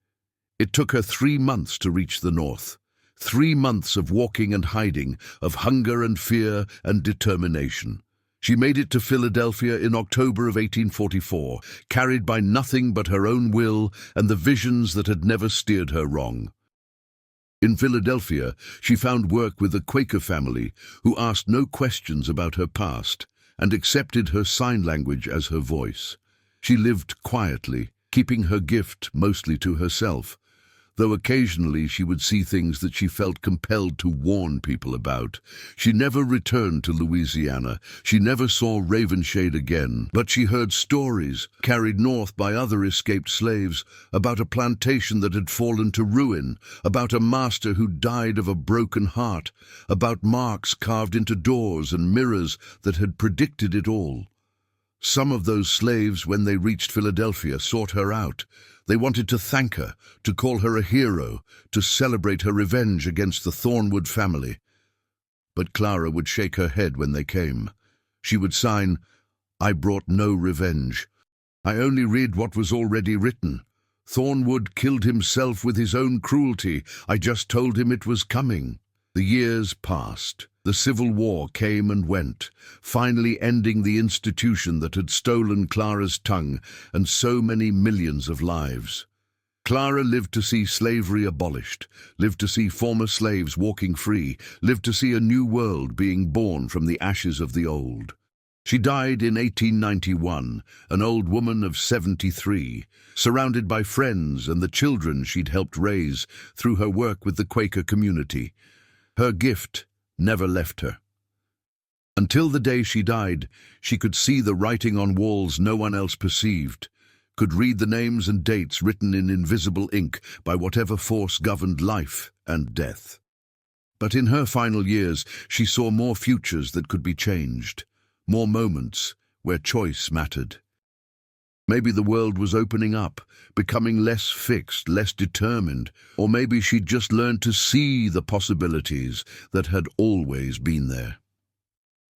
It took her 3 months to reach the north. 3 months of walking and hiding, of hunger and fear and determination. She made it to Philadelphia in October of 1844, carried by nothing but her own will and the visions that had never steered her wrong. In Philadelphia, she found work with a Quaker family who asked no questions about her past and accepted her sign language as her voice. She lived quietly, keeping her gift mostly to herself. though occasionally she would see things that she felt compelled to warn people about. She never returned to Louisiana. She never saw Ravenshade again, but she heard stories, carried north by other escaped slaves, about a plantation that had fallen to ruin, about a master who died of a broken heart, about marks carved into doors and mirrors that had predicted it all. Some of those slaves, when they reached Philadelphia, sought her out. They wanted to thank her, to call her a hero, to celebrate her revenge against the Thornwood family. But Clara would shake her head when they came. She would sign, "I brought no revenge. I only read what was already written. Thornwood killed himself with his own cruelty. I just told him it was coming." The years passed. The Civil War came and went, finally ending the institution that had stolen Clara's tongue and so many millions of lives. Clara lived to see slavery abolished, lived to see former slaves walking free, lived to see a new world being born from the ashes of the old. She died in 1891, an old woman of 73, surrounded by friends and the children she'd helped raise through her work with the Quaker community. Her gift never left her. Until the day she died, she could see the writing on walls no one else perceived, could read the names and dates written in invisible ink by whatever force governed life and death. But in her final years, she saw more futures that could be changed, more moments where choice mattered. Maybe the world was opening up, becoming less fixed, less determined, or maybe she'd just learned to see the possibilities that had always been there.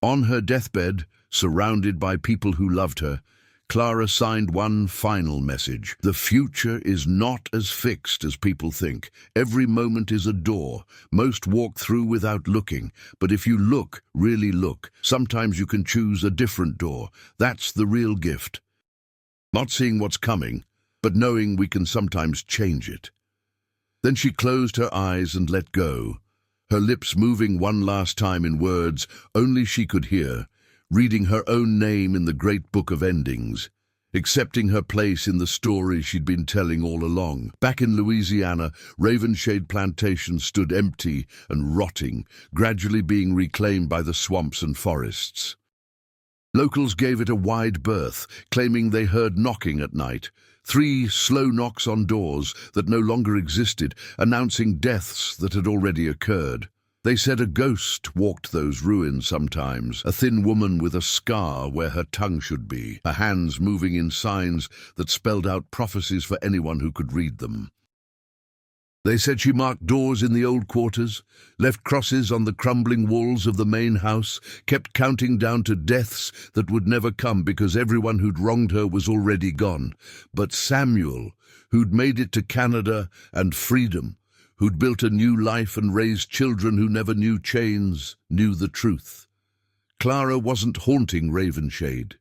On her deathbed, surrounded by people who loved her, Clara signed one final message. The future is not as fixed as people think. Every moment is a door. Most walk through without looking, but if you look, really look, sometimes you can choose a different door. That's the real gift. Not seeing what's coming, but knowing we can sometimes change it. Then she closed her eyes and let go, her lips moving one last time in words only she could hear, reading her own name in the great book of endings, accepting her place in the story she'd been telling all along. Back in Louisiana, Ravenshade Plantation stood empty and rotting, gradually being reclaimed by the swamps and forests. Locals gave it a wide berth, claiming they heard knocking at night, 3 slow knocks on doors that no longer existed, announcing deaths that had already occurred. They said a ghost walked those ruins sometimes, a thin woman with a scar where her tongue should be, her hands moving in signs that spelled out prophecies for anyone who could read them. They said she marked doors in the old quarters, left crosses on the crumbling walls of the main house, kept counting down to deaths that would never come because everyone who'd wronged her was already gone. But Samuel, who'd made it to Canada and freedom, who'd built a new life and raised children who never knew chains, knew the truth. Clara wasn't haunting Ravenshade.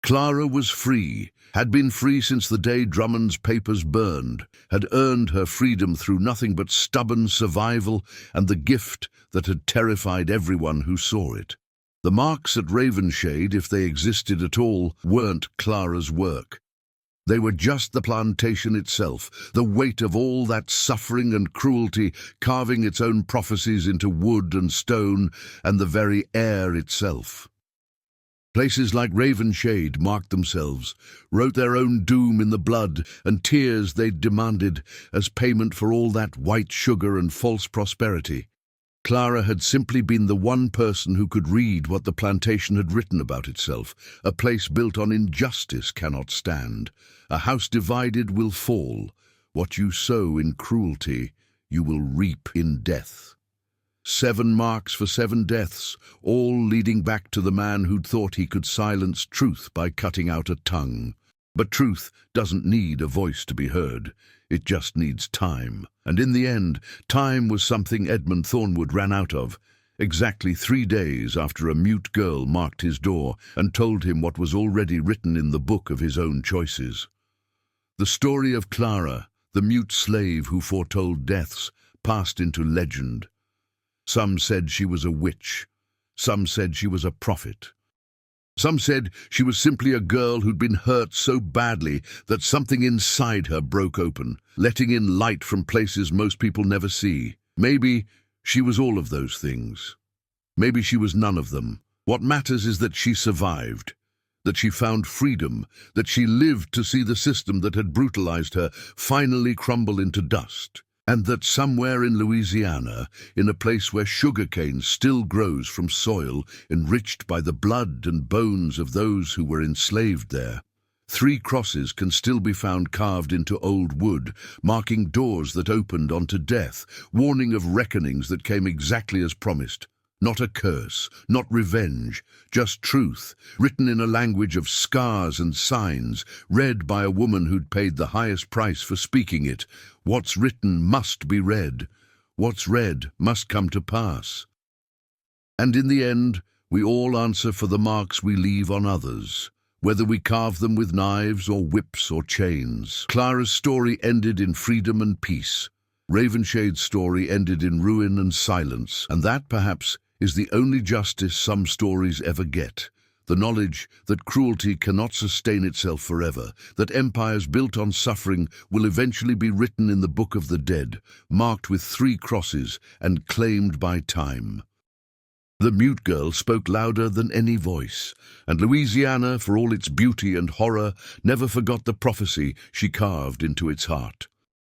Clara was free, had been free since the day Drummond's papers burned, had earned her freedom through nothing but stubborn survival and the gift that had terrified everyone who saw it. The marks at Ravenshade, if they existed at all, weren't Clara's work. They were just the plantation itself, the weight of all that suffering and cruelty carving its own prophecies into wood and stone and the very air itself. Places like Ravenshade marked themselves, wrote their own doom in the blood and tears they'd demanded as payment for all that white sugar and false prosperity. Clara had simply been the one person who could read what the plantation had written about itself. A place built on injustice cannot stand. A house divided will fall. What you sow in cruelty, you will reap in death. 7 marks for 7 deaths, all leading back to the man who'd thought he could silence truth by cutting out a tongue. But truth doesn't need a voice to be heard. It just needs time. And in the end, time was something Edmund Thornwood ran out of, exactly 3 days after a mute girl marked his door and told him what was already written in the book of his own choices. The story of Clara, the mute slave who foretold deaths, passed into legend. Some said she was a witch. Some said she was a prophet. Some said she was simply a girl who'd been hurt so badly that something inside her broke open, letting in light from places most people never see. Maybe she was all of those things. Maybe she was none of them. What matters is that she survived, that she found freedom, that she lived to see the system that had brutalized her finally crumble into dust. And that somewhere in Louisiana, in a place where sugarcane still grows from soil enriched by the blood and bones of those who were enslaved there, 3 crosses can still be found carved into old wood, marking doors that opened onto death, warning of reckonings that came exactly as promised. Not a curse, not revenge, just truth, written in a language of scars and signs, read by a woman who'd paid the highest price for speaking it. What's written must be read. What's read must come to pass. And in the end, we all answer for the marks we leave on others, whether we carve them with knives or whips or chains. Clara's story ended in freedom and peace. Ravenshade's story ended in ruin and silence, and that, perhaps, is the only justice some stories ever get. The knowledge that cruelty cannot sustain itself forever, that empires built on suffering will eventually be written in the book of the dead, marked with 3 crosses and claimed by time. The mute girl spoke louder than any voice, and Louisiana, for all its beauty and horror, never forgot the prophecy she carved into its heart.